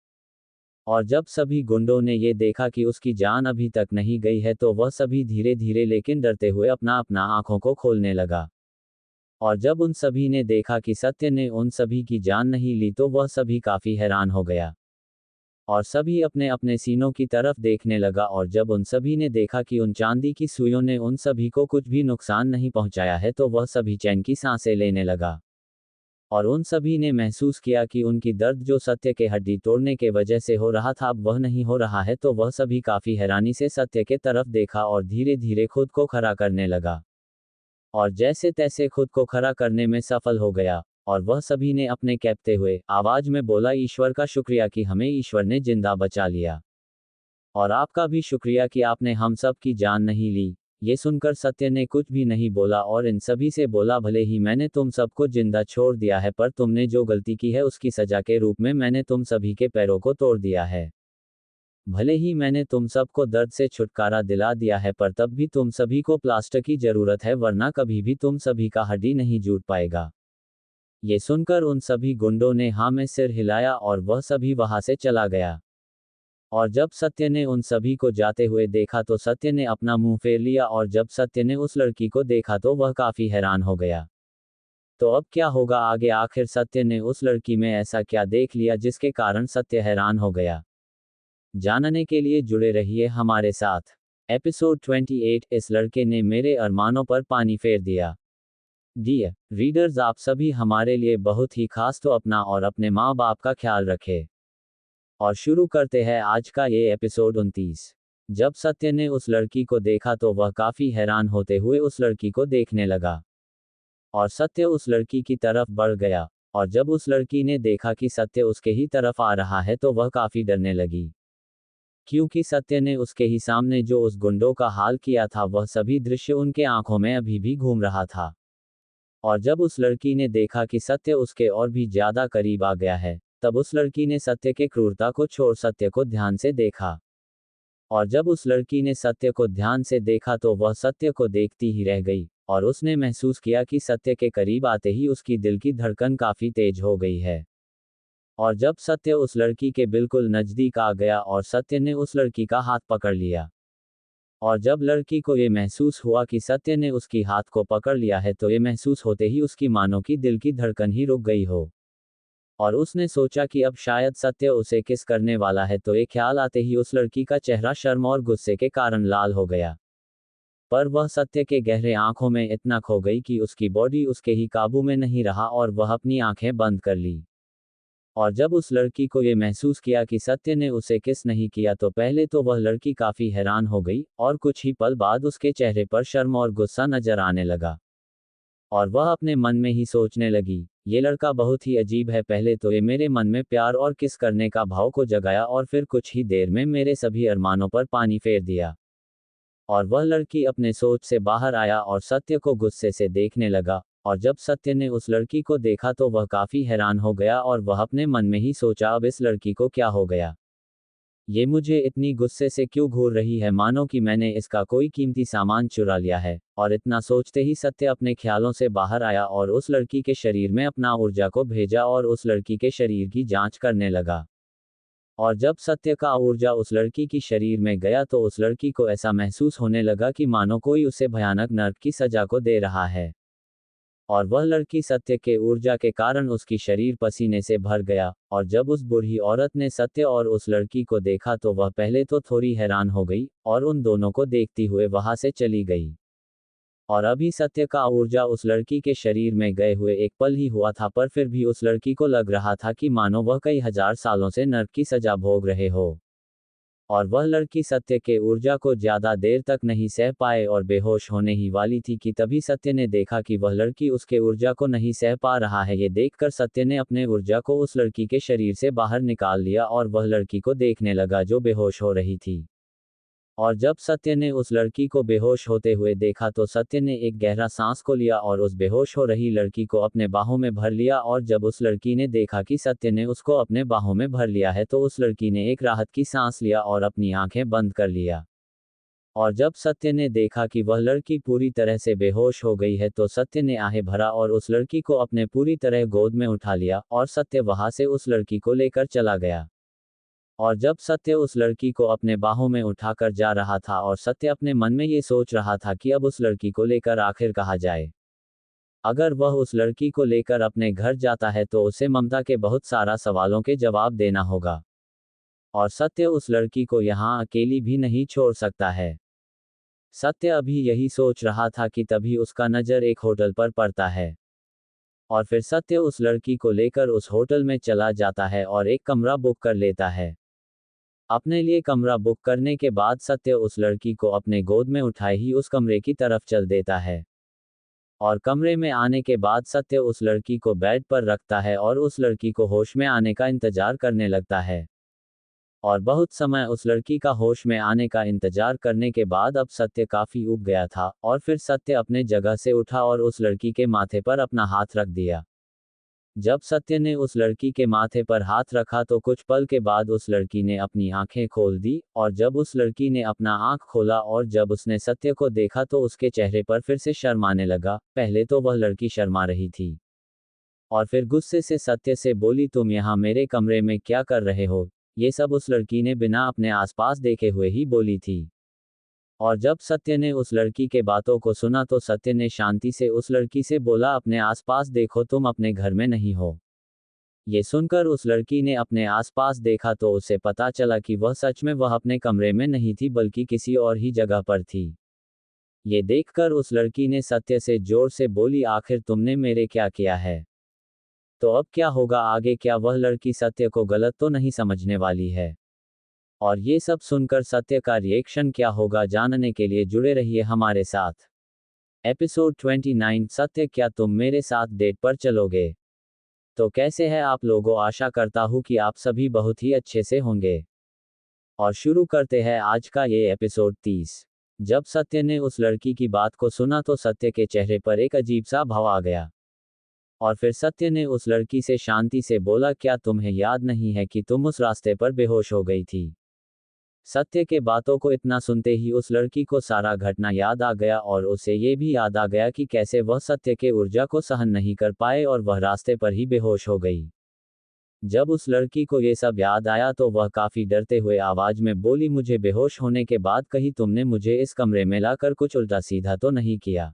और जब सभी गुंडों ने ये देखा कि उसकी जान अभी तक नहीं गई है, तो वह सभी धीरे धीरे लेकिन डरते हुए अपना अपना आंखों को खोलने लगा। और जब उन सभी ने देखा कि सत्य ने उन सभी की जान नहीं ली, तो वह सभी काफी हैरान हो गया और सभी अपने अपने सीनों की तरफ देखने लगा। और जब उन सभी ने देखा कि उन चांदी की सुइयों ने उन सभी को कुछ भी नुकसान नहीं पहुंचाया है, तो वह सभी चैन की सांसें लेने लगा। और उन सभी ने महसूस किया कि उनकी दर्द जो सत्य के हड्डी तोड़ने के वजह से हो रहा था, अब वह नहीं हो रहा है। तो वह सभी काफी हैरानी से सत्य के तरफ देखा और धीरे धीरे खुद को खड़ा करने लगा और जैसे तैसे खुद को खड़ा करने में सफल हो गया। और वह सभी ने अपने कैपते हुए आवाज में बोला, ईश्वर का शुक्रिया कि हमें ईश्वर ने जिंदा बचा लिया, और आपका भी शुक्रिया कि आपने हम सब की जान नहीं ली। ये सुनकर सत्य ने कुछ भी नहीं बोला और इन सभी से बोला, भले ही मैंने तुम सबको जिंदा छोड़ दिया है, पर तुमने जो गलती की है उसकी सजा के रूप में मैंने तुम सभी के पैरों को तोड़ दिया है। भले ही मैंने तुम सबको दर्द से छुटकारा दिला दिया है, पर तब भी तुम सभी को प्लास्टर की जरूरत है, वरना कभी भी तुम सभी का हड्डी नहीं जुट पाएगा। ये सुनकर उन सभी गुंडों ने हाँ में सिर हिलाया और वह सभी वहां से चला गया। और जब सत्य ने उन सभी को जाते हुए देखा, तो सत्य ने अपना मुंह फेर लिया। और जब सत्य ने उस लड़की को देखा तो वह काफी हैरान हो गया। तो अब क्या होगा आगे, आखिर सत्य ने उस लड़की में ऐसा क्या देख लिया जिसके कारण सत्य हैरान हो गया? जानने के लिए जुड़े रहिए हमारे साथ। एपिसोड 28, इस लड़के ने मेरे अरमानों पर पानी फेर दिया। डियर रीडर्स, आप सभी हमारे लिए बहुत ही खास, तो अपना और अपने माँ बाप का ख्याल रखें। और शुरू करते हैं आज का ये एपिसोड 29। जब सत्य ने उस लड़की को देखा तो वह काफी हैरान होते हुए उस लड़की को देखने लगा। और सत्य उस लड़की की तरफ बढ़ गया। और जब उस लड़की ने देखा कि सत्य उसके ही तरफ आ रहा है तो वह काफी डरने लगी। क्योंकि सत्य ने उसके ही सामने जो उस गुंडों का हाल किया था वह सभी दृश्य उनके आंखों में अभी भी घूम रहा था। और जब उस लड़की ने देखा कि सत्य उसके और भी ज्यादा करीब आ गया है, तब उस लड़की ने सत्य के क्रूरता को छोड़ सत्य को ध्यान से देखा। और जब उस लड़की ने सत्य को ध्यान से देखा तो वह सत्य को देखती ही रह गई। और उसने महसूस किया कि सत्य के करीब आते ही उसकी दिल की धड़कन काफी तेज हो गई है। और जब सत्य उस लड़की के बिल्कुल नजदीक आ गया और सत्य ने उस लड़की का हाथ पकड़ लिया। और जब लड़की को ये महसूस हुआ कि सत्य ने उसकी हाथ को पकड़ लिया है तो ये महसूस होते ही उसकी मानो की दिल की धड़कन ही रुक गई हो। और उसने सोचा कि अब शायद सत्य उसे किस करने वाला है, तो ये ख्याल आते ही उस लड़की का चेहरा शर्म और गुस्से के कारण लाल हो गया। पर वह सत्य के गहरे आंखों में इतना खो गई कि उसकी बॉडी उसके ही काबू में नहीं रहा और वह अपनी आंखें बंद कर ली। और जब उस लड़की को ये महसूस किया कि सत्य ने उसे किस नहीं किया तो पहले तो वह लड़की काफी हैरान हो गई और कुछ ही पल बाद उसके चेहरे पर शर्म और गुस्सा नजर आने लगा। और वह अपने मन में ही सोचने लगी, ये लड़का बहुत ही अजीब है, पहले तो ये मेरे मन में प्यार और किस करने का भाव को जगाया और फिर कुछ ही देर में मेरे सभी अरमानों पर पानी फेर दिया। और वह लड़की अपने सोच से बाहर आया और सत्य को गुस्से से देखने लगा। और जब सत्य ने उस लड़की को देखा तो वह काफी हैरान हो गया और वह अपने मन में ही सोचा, अब इस लड़की को क्या हो गया, ये मुझे इतनी गुस्से से क्यों घूर रही है, मानो कि मैंने इसका कोई कीमती सामान चुरा लिया है। और इतना सोचते ही सत्य अपने ख्यालों से बाहर आया और उस लड़की के शरीर में अपना ऊर्जा को भेजा और उस लड़की के शरीर की जांच करने लगा। और जब सत्य का ऊर्जा उस लड़की की शरीर में गया तो उस लड़की को ऐसा महसूस होने लगा कि मानो कोई उसे भयानक नर्क की सजा को दे रहा है। और वह लड़की सत्य के ऊर्जा के कारण उसकी शरीर पसीने से भर गया। और जब उस बूढ़ी औरत ने सत्य और उस लड़की को देखा तो वह पहले तो थोड़ी हैरान हो गई और उन दोनों को देखती हुए वहां से चली गई। और अभी सत्य का ऊर्जा उस लड़की के शरीर में गए हुए एक पल ही हुआ था, पर फिर भी उस लड़की को लग रहा था कि मानो वह कई हजार सालों से नर्क की सजा भोग रहे हो। और वह लड़की सत्य के ऊर्जा को ज्यादा देर तक नहीं सह पाए और बेहोश होने ही वाली थी कि तभी सत्य ने देखा कि वह लड़की उसके ऊर्जा को नहीं सह पा रहा है। ये देखकर सत्य ने अपने ऊर्जा को उस लड़की के शरीर से बाहर निकाल लिया और वह लड़की को देखने लगा जो बेहोश हो रही थी। और जब सत्य ने उस लड़की को बेहोश होते हुए देखा तो सत्य ने एक गहरा सांस को लिया और उस बेहोश हो रही लड़की को अपने बाहों में भर लिया। और जब उस लड़की ने देखा कि सत्य ने उसको अपने बाहों में भर लिया है तो उस लड़की ने एक राहत की सांस लिया और अपनी आंखें बंद कर लिया। और जब सत्य ने देखा कि वह लड़की पूरी तरह से बेहोश हो गई है तो सत्य ने आहें भरा और उस लड़की को अपने पूरी तरह गोद में उठा लिया और सत्य वहां से उस लड़की को लेकर चला गया। और जब सत्य उस लड़की को अपने बाहों में उठाकर जा रहा था और सत्य अपने मन में ये सोच रहा था कि अब उस लड़की को लेकर आखिर कहाँ जाए। अगर वह उस लड़की को लेकर अपने घर जाता है तो उसे ममता के बहुत सारा सवालों के जवाब देना होगा। और सत्य उस लड़की को यहाँ अकेली भी नहीं छोड़ सकता है। सत्य अभी यही सोच रहा था कि तभी उसका नजर एक होटल पर पड़ता है। और फिर सत्य उस लड़की को लेकर उस होटल में चला जाता है और एक कमरा बुक कर लेता है। अपने लिए कमरा बुक करने के बाद सत्य उस लड़की को अपने गोद में उठाए ही उस कमरे की तरफ चल देता है। और कमरे में आने के बाद सत्य उस लड़की को बेड पर रखता है और उस लड़की को होश में आने का इंतजार करने लगता है। और बहुत समय उस लड़की का होश में आने का इंतजार करने के बाद अब सत्य काफी ऊब गया था और फिर सत्य अपने जगह से उठा और उस लड़की के माथे पर अपना हाथ रख दिया। जब सत्य ने उस लड़की के माथे पर हाथ रखा तो कुछ पल के बाद उस लड़की ने अपनी आंखें खोल दी। और जब उस लड़की ने अपना आंख खोला और जब उसने सत्य को देखा तो उसके चेहरे पर फिर से शर्म आने लगा। पहले तो वह लड़की शर्मा रही थी और फिर गुस्से से सत्य से बोली, तुम यहाँ मेरे कमरे में क्या कर रहे हो। ये सब उस लड़की ने बिना अपने आसपास देखे हुए ही बोली थी। और जब सत्य ने उस लड़की के बातों को सुना तो सत्य ने शांति से उस लड़की से बोला, अपने आसपास देखो, तुम अपने घर में नहीं हो। ये सुनकर उस लड़की ने अपने आसपास देखा तो उसे पता चला कि वह सच में वह अपने कमरे में नहीं थी बल्कि किसी और ही जगह पर थी। ये देखकर उस लड़की ने सत्य से जोर से बोली, आखिर तुमने मेरे क्या किया है? तो अब क्या होगा आगे? क्या वह लड़की सत्य को गलत तो नहीं समझने वाली है? और ये सब सुनकर सत्य का रिएक्शन क्या होगा, जानने के लिए जुड़े रहिए हमारे साथ। एपिसोड 29, सत्य क्या तुम मेरे साथ डेट पर चलोगे? तो कैसे हैं आप लोगों, आशा करता हूँ कि आप सभी बहुत ही अच्छे से होंगे। और शुरू करते हैं आज का ये एपिसोड 30। जब सत्य ने उस लड़की की बात को सुना तो सत्य के चेहरे पर एक अजीब सा भाव आ गया। और फिर सत्य ने उस लड़की से शांति से बोला, क्या तुम्हें याद नहीं है कि तुम उस रास्ते पर बेहोश हो गई थी? सत्य के बातों को इतना सुनते ही उस लड़की को सारा घटना याद आ गया और उसे ये भी याद आ गया कि कैसे वह सत्य के ऊर्जा को सहन नहीं कर पाए और वह रास्ते पर ही बेहोश हो गई। जब उस लड़की को ये सब याद आया तो वह काफी डरते हुए आवाज में बोली, मुझे बेहोश होने के बाद कहीं तुमने मुझे इस कमरे में लाकर कुछ उल्टा सीधा तो नहीं किया?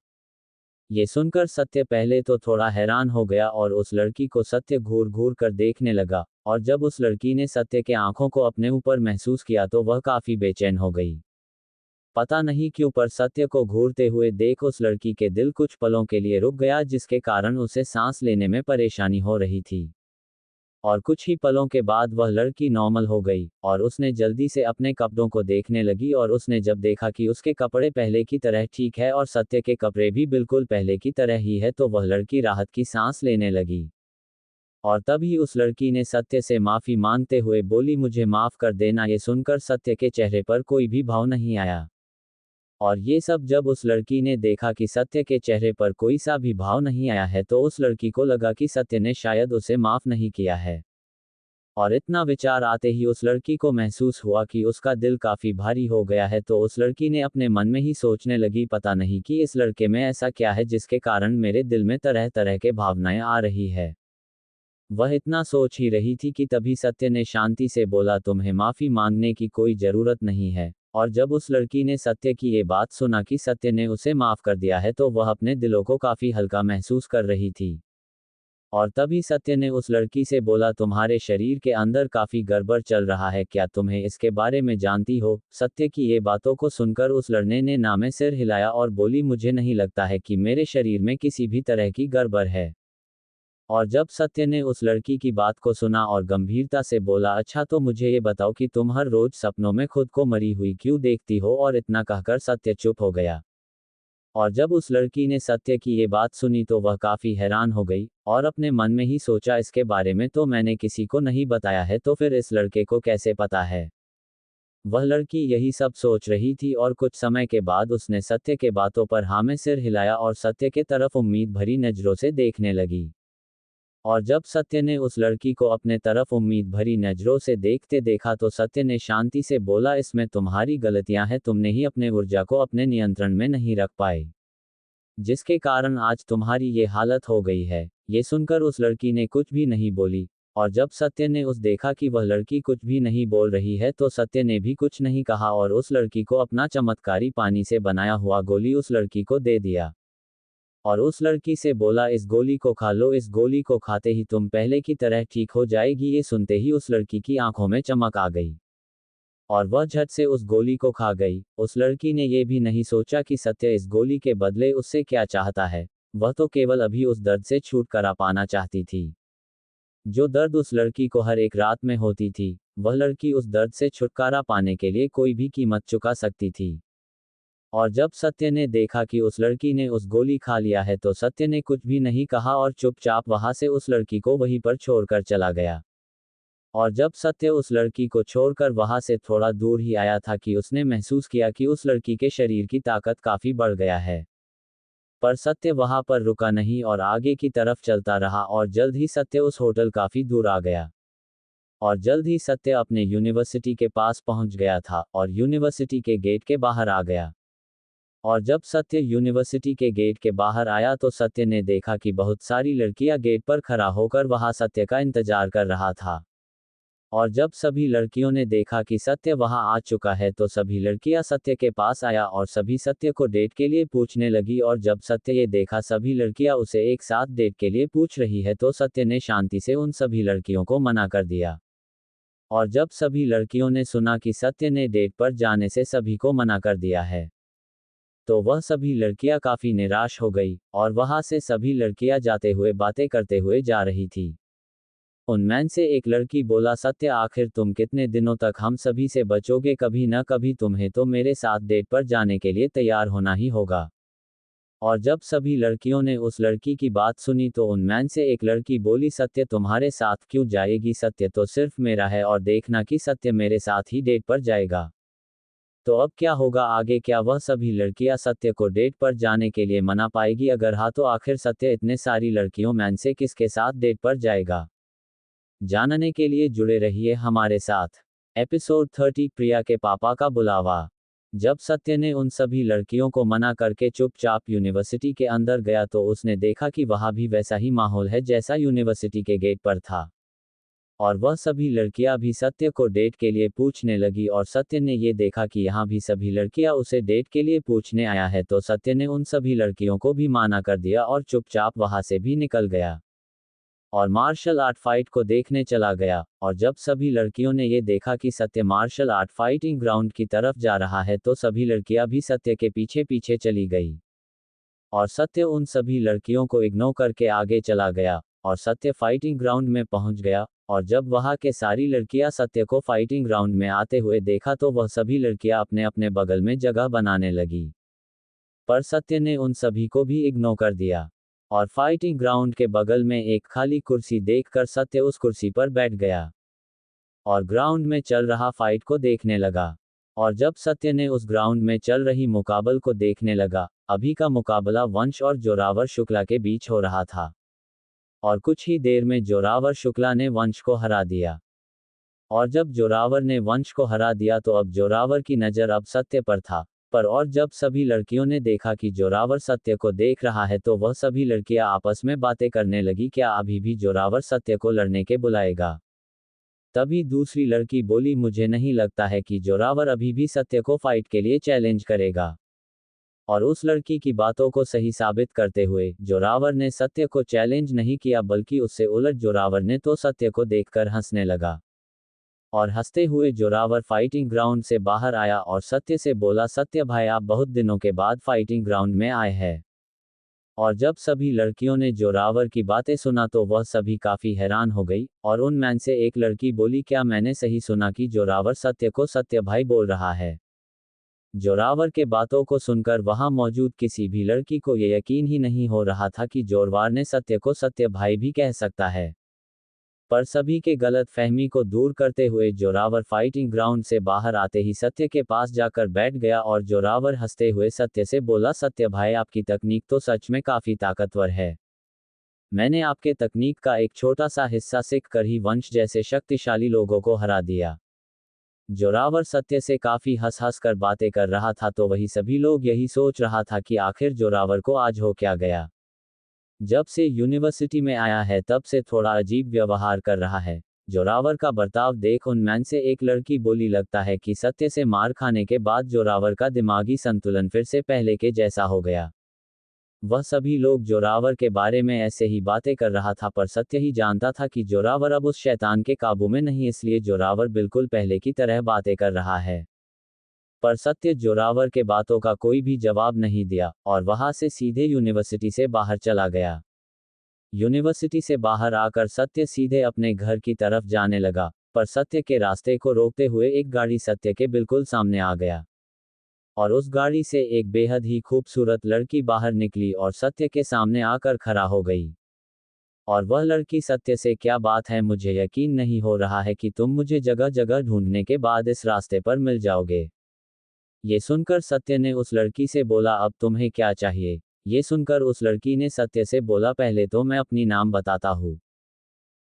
ये सुनकर सत्य पहले तो थोड़ा हैरान हो गया और उस लड़की को सत्य घूर घूर कर देखने लगा, और जब उस लड़की ने सत्य के आंखों को अपने ऊपर महसूस किया तो वह काफी बेचैन हो गई। पता नहीं क्यों पर सत्य को घूरते हुए देख उस लड़की के दिल कुछ पलों के लिए रुक गया, जिसके कारण उसे सांस लेने में परेशानी हो रही थी। और कुछ ही पलों के बाद वह लड़की नॉर्मल हो गई और उसने जल्दी से अपने कपड़ों को देखने लगी, और उसने जब देखा कि उसके कपड़े पहले की तरह ठीक है और सत्य के कपड़े भी बिल्कुल पहले की तरह ही है तो वह लड़की राहत की सांस लेने लगी। और तभी उस लड़की ने सत्य से माफी मांगते हुए बोली, मुझे माफ कर देना। ये सुनकर सत्य के चेहरे पर कोई भी भाव नहीं आया। और ये सब जब उस लड़की ने देखा कि सत्य के चेहरे पर कोई सा भी भाव नहीं आया है तो उस लड़की को लगा कि सत्य ने शायद उसे माफ नहीं किया है। और इतना विचार आते ही उस लड़की को महसूस हुआ कि उसका दिल काफी भारी हो गया है, तो उस लड़की ने अपने मन में ही सोचने लगी, पता नहीं कि इस लड़के में ऐसा क्या है जिसके कारण मेरे दिल में तरह तरह के भावनाएं आ रही है। वह इतना सोच ही रही थी कि तभी सत्य ने शांति से बोला, तुम्हें माफी मांगने की कोई जरूरत नहीं है। और जब उस लड़की ने सत्य की ये बात सुना कि सत्य ने उसे माफ कर दिया है तो वह अपने दिलों को काफी हल्का महसूस कर रही थी। और तभी सत्य ने उस लड़की से बोला, तुम्हारे शरीर के अंदर काफी गड़बड़ चल रहा है, क्या तुम्हें इसके बारे में जानती हो? सत्य की ये बातों को सुनकर उस लड़ने ने ना में सिर हिलाया और बोली, मुझे नहीं लगता है कि मेरे शरीर में किसी भी तरह की गड़बड़ है। और जब सत्य ने उस लड़की की बात को सुना और गंभीरता से बोला, अच्छा तो मुझे ये बताओ कि तुम हर रोज सपनों में खुद को मरी हुई क्यों देखती हो? और इतना कहकर सत्य चुप हो गया। और जब उस लड़की ने सत्य की ये बात सुनी तो वह काफी हैरान हो गई और अपने मन में ही सोचा, इसके बारे में तो मैंने किसी को नहीं बताया है, तो फिर इस लड़के को कैसे पता है? वह लड़की यही सब सोच रही थी और कुछ समय के बाद उसने सत्य के बातों पर हाँ में सिर हिलाया और सत्य के तरफ उम्मीद भरी नजरों से देखने लगी। और जब सत्य ने उस लड़की को अपने तरफ उम्मीद भरी नजरों से देखते देखा तो सत्य ने शांति से बोला, इसमें तुम्हारी गलतियां हैं, तुमने ही अपने ऊर्जा को अपने नियंत्रण में नहीं रख पाए, जिसके कारण आज तुम्हारी ये हालत हो गई है। ये सुनकर उस लड़की ने कुछ भी नहीं बोली। और जब सत्य ने उस देखा कि वह लड़की कुछ भी नहीं बोल रही है तो सत्य ने भी कुछ नहीं कहा और उस लड़की को अपना चमत्कारी पानी से बनाया हुआ गोली उस लड़की को दे दिया। और उस लड़की से बोला, इस गोली को खा लो, इस गोली को खाते ही तुम पहले की तरह ठीक हो जाएगी। ये सुनते ही उस लड़की की आंखों में चमक आ गई और वह झट से उस गोली को खा गई। उस लड़की ने ये भी नहीं सोचा कि सत्य इस गोली के बदले उससे क्या चाहता है। वह तो केवल अभी उस दर्द से छुटकारा पाना चाहती थी, जो दर्द उस लड़की को हर एक रात में होती थी। वह लड़की उस दर्द से छुटकारा पाने के लिए कोई भी कीमत चुका सकती थी। और जब सत्य ने देखा कि उस लड़की ने उस गोली खा लिया है तो सत्य ने कुछ भी नहीं कहा और चुपचाप वहां से उस लड़की को वहीं पर छोड़कर चला गया। और जब सत्य उस लड़की को छोड़कर वहां से थोड़ा दूर ही आया था कि उसने महसूस किया कि उस लड़की के शरीर की ताकत काफी बढ़ गया है। पर सत्य वहां पर रुका नहीं और आगे की तरफ चलता रहा और जल्द ही सत्य उस होटल काफी दूर आ गया। और जल्द ही सत्य अपने यूनिवर्सिटी के पास पहुंच गया था और यूनिवर्सिटी के गेट के बाहर आ गया। और जब सत्य यूनिवर्सिटी के गेट के बाहर आया तो सत्य ने देखा कि बहुत सारी लड़कियां गेट पर खड़ा होकर वहां सत्य का इंतजार कर रहा था। और जब सभी लड़कियों ने देखा कि सत्य वहां आ चुका है तो सभी लड़कियां सत्य के पास आया और सभी सत्य को डेट के लिए पूछने लगी। और जब सत्य ये देखा सभी लड़कियां उसे एक साथ डेट के लिए पूछ रही है तो सत्य ने शांति से उन सभी लड़कियों को मना कर दिया। और जब सभी लड़कियों ने सुना कि सत्य ने डेट पर जाने से सभी को मना कर दिया है तो वह सभी लड़कियां काफी निराश हो गई, और वहां से सभी लड़कियां जाते हुए बातें करते हुए जा रही थी। उनमें से एक लड़की बोला, सत्य, आखिर तुम कितने दिनों तक हम सभी से बचोगे? कभी न कभी तुम्हें तो मेरे साथ डेट पर जाने के लिए तैयार होना ही होगा। और जब सभी लड़कियों ने उस लड़की की बात सुनी तो उनमें से एक लड़की बोली, सत्य तुम्हारे साथ क्यों जाएगी? सत्य तो सिर्फ मेरा है, और देखना कि सत्य मेरे साथ ही डेट पर जाएगा। तो अब क्या होगा आगे? क्या वह सभी लड़कियां सत्य को डेट पर जाने के लिए मना पाएगी? अगर हाँ, तो आखिर सत्य इतने सारी लड़कियों में से किसके साथ डेट पर जाएगा? जानने के लिए जुड़े रहिए हमारे साथ। एपिसोड 30, प्रिया के पापा का बुलावा। जब सत्य ने उन सभी लड़कियों को मना करके चुपचाप यूनिवर्सिटी के अंदर गया तो उसने देखा कि वहां भी वैसा ही माहौल है जैसा यूनिवर्सिटी के गेट पर था। और वह सभी लड़कियां भी सत्य को डेट के लिए पूछने लगी, और सत्य ने ये देखा कि यहाँ भी सभी लड़कियां उसे डेट के लिए पूछने आया है, तो सत्य ने उन सभी लड़कियों को भी माना कर दिया और चुपचाप वहां से भी निकल गया और मार्शल आर्ट फाइट को देखने चला गया। और जब सभी लड़कियों ने ये देखा कि सत्य मार्शल आर्ट फाइटिंग ग्राउंड की तरफ जा रहा है तो सभी लड़कियां भी सत्य के पीछे पीछे चली गई, और सत्य उन सभी लड़कियों को इग्नोर करके आगे चला गया, और सत्य फाइटिंग ग्राउंड में पहुंच गया। और जब वहां के सारी लड़कियां सत्य को फाइटिंग ग्राउंड में आते हुए देखा तो वह सभी लड़कियां अपने अपने बगल में जगह बनाने लगी, पर सत्य ने उन सभी को भी इग्नोर कर दिया। और फाइटिंग ग्राउंड के बगल में एक खाली कुर्सी देखकर सत्य उस कुर्सी पर बैठ गया और ग्राउंड में चल रहा फाइट को देखने लगा। और जब सत्य ने उस ग्राउंड में चल रही मुकाबल को देखने लगा, अभी का मुकाबला वंश और जोरावर शुक्ला के बीच हो रहा था, और कुछ ही देर में जोरावर शुक्ला ने वंश को हरा दिया। और जब जोरावर ने वंश को हरा दिया तो अब जोरावर की नज़र अब सत्य पर था। और जब सभी लड़कियों ने देखा कि जोरावर सत्य को देख रहा है तो वह सभी लड़कियां आपस में बातें करने लगी, क्या अभी भी जोरावर सत्य को लड़ने के बुलाएगा? तभी दूसरी लड़की बोली, मुझे नहीं लगता है कि जोरावर अभी भी सत्य को फाइट के लिए चैलेंज करेगा। और उस लड़की की बातों को सही साबित करते हुए जोरावर ने सत्य को चैलेंज नहीं किया, बल्कि उससे उलट जोरावर ने तो सत्य को देखकर हंसने लगा। और हंसते हुए जोरावर फाइटिंग ग्राउंड से बाहर आया और सत्य से बोला, सत्य भाई, आप बहुत दिनों के बाद फाइटिंग ग्राउंड में आए हैं। और जब सभी लड़कियों ने जोरावर की बातें सुना तो वह सभी काफी हैरान हो गई, और उनमें से एक लड़की बोली, क्या मैंने सही सुना कि जोरावर सत्य को सत्य भाई बोल रहा है? जोरावर के बातों को सुनकर वहां मौजूद किसी भी लड़की को यह यकीन ही नहीं हो रहा था कि जोरावर ने सत्य को सत्य भाई भी कह सकता है। पर सभी के गलत फहमी को दूर करते हुए जोरावर फाइटिंग ग्राउंड से बाहर आते ही सत्य के पास जाकर बैठ गया, और जोरावर हंसते हुए सत्य से बोला, सत्य भाई, आपकी तकनीक तो सच में काफी ताकतवर है। मैंने आपके तकनीक का एक छोटा सा हिस्सा सीख कर ही वंश जैसे शक्तिशाली लोगों को हरा दिया। जोरावर सत्य से काफी हंस हंस कर बातें कर रहा था, तो वही सभी लोग यही सोच रहा था कि आखिर जोरावर को आज हो क्या गया। जब से यूनिवर्सिटी में आया है तब से थोड़ा अजीब व्यवहार कर रहा है। जोरावर का बर्ताव देख उनमें से एक लड़की बोली, लगता है कि सत्य से मार खाने के बाद जोरावर का दिमागी संतुलन फिर से पहले के जैसा हो गया। वह सभी लोग जोरावर के बारे में ऐसे ही बातें कर रहा था, पर सत्य ही जानता था कि जोरावर अब उस शैतान के काबू में नहीं, इसलिए जोरावर बिल्कुल पहले की तरह बातें कर रहा है। पर सत्य जोरावर के बातों का कोई भी जवाब नहीं दिया, और वहां से सीधे यूनिवर्सिटी से बाहर चला गया। यूनिवर्सिटी से बाहर आकर सत्य सीधे अपने घर की तरफ जाने लगा, पर सत्य के रास्ते को रोकते हुए एक गाड़ी सत्य के बिल्कुल सामने आ गया, और उस गाड़ी से एक बेहद ही खूबसूरत लड़की बाहर निकली और सत्य के सामने आकर खड़ा हो गई। और वह लड़की सत्य से, क्या बात है, मुझे यकीन नहीं हो रहा है कि तुम मुझे जगह जगह ढूंढने के बाद इस रास्ते पर मिल जाओगे। ये सुनकर सत्य ने उस लड़की से बोला, अब तुम्हें क्या चाहिए? ये सुनकर उस लड़की ने सत्य से बोला, पहले तो मैं अपनी नाम बताता हूँ।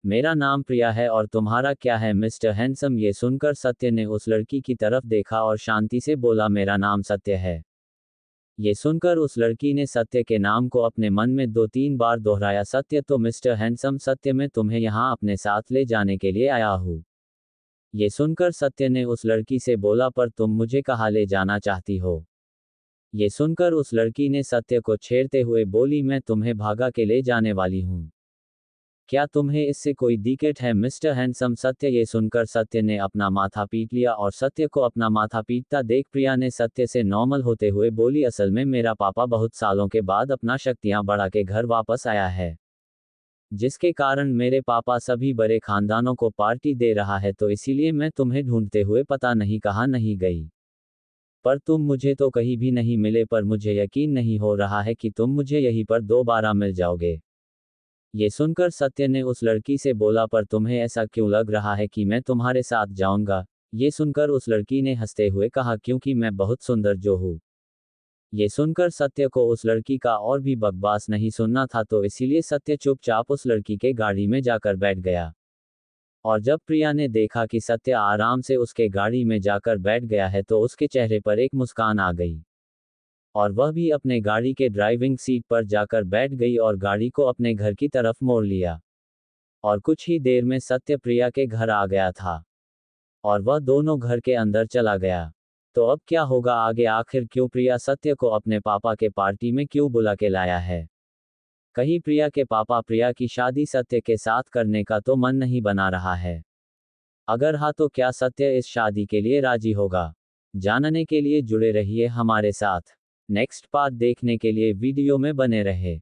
मेरा नाम प्रिया है, और तुम्हारा क्या है मिस्टर हैंडसम? ये सुनकर सत्य ने उस लड़की की तरफ देखा और शांति से बोला, मेरा नाम सत्य है। ये सुनकर उस लड़की ने सत्य के नाम को अपने मन में 2-3 बार दोहराया, सत्य तो मिस्टर हैंडसम, सत्य मैं तुम्हें यहाँ अपने साथ ले जाने के लिए आया हूँ। ये सुनकर सत्य ने उस लड़की से बोला, पर तुम मुझे कहाँ ले जाना चाहती हो? ये सुनकर उस लड़की ने सत्य को छेड़ते हुए बोली, मैं तुम्हें भागा के ले जाने वाली हूँ। क्या तुम्हें इससे कोई दिक्कत है मिस्टर हैंडसम? सत्य। ये सुनकर सत्य ने अपना माथा पीट लिया और सत्य को अपना माथा पीटता देख प्रिया ने सत्य से नॉर्मल होते हुए बोली, असल में मेरा पापा बहुत सालों के बाद अपना शक्तियां बढ़ा के घर वापस आया है, जिसके कारण मेरे पापा सभी बड़े खानदानों को पार्टी दे रहा है, तो इसीलिए मैं तुम्हें ढूंढते हुए पता नहीं कहाँ नहीं गई, पर तुम मुझे तो कहीं भी नहीं मिले, पर मुझे यकीन नहीं हो रहा है कि तुम मुझे यहीं पर दोबारा मिल जाओगे। ये सुनकर सत्य ने उस लड़की से बोला, पर तुम्हें ऐसा क्यों लग रहा है कि मैं तुम्हारे साथ जाऊंगा? ये सुनकर उस लड़की ने हंसते हुए कहा, क्योंकि मैं बहुत सुंदर जो हूँ। ये सुनकर सत्य को उस लड़की का और भी बकवास नहीं सुनना था, तो इसीलिए सत्य चुपचाप उस लड़की के गाड़ी में जाकर बैठ गया। और जब प्रिया ने देखा कि सत्य आराम से उसके गाड़ी में जाकर बैठ गया है, तो उसके चेहरे पर एक मुस्कान आ गई और वह भी अपने गाड़ी के ड्राइविंग सीट पर जाकर बैठ गई और गाड़ी को अपने घर की तरफ मोड़ लिया। और कुछ ही देर में सत्य प्रिया के घर आ गया था और वह दोनों घर के अंदर चला गया। तो अब क्या होगा आगे? आखिर क्यों प्रिया सत्य को अपने पापा के पार्टी में क्यों बुला के लाया है? कहीं प्रिया के पापा प्रिया की शादी सत्य के साथ करने का तो मन नहीं बना रहा है? अगर हाँ, तो क्या सत्य इस शादी के लिए राजी होगा? जानने के लिए जुड़े रहिए हमारे साथ। नेक्स्ट पार्ट देखने के लिए वीडियो में बने रहे।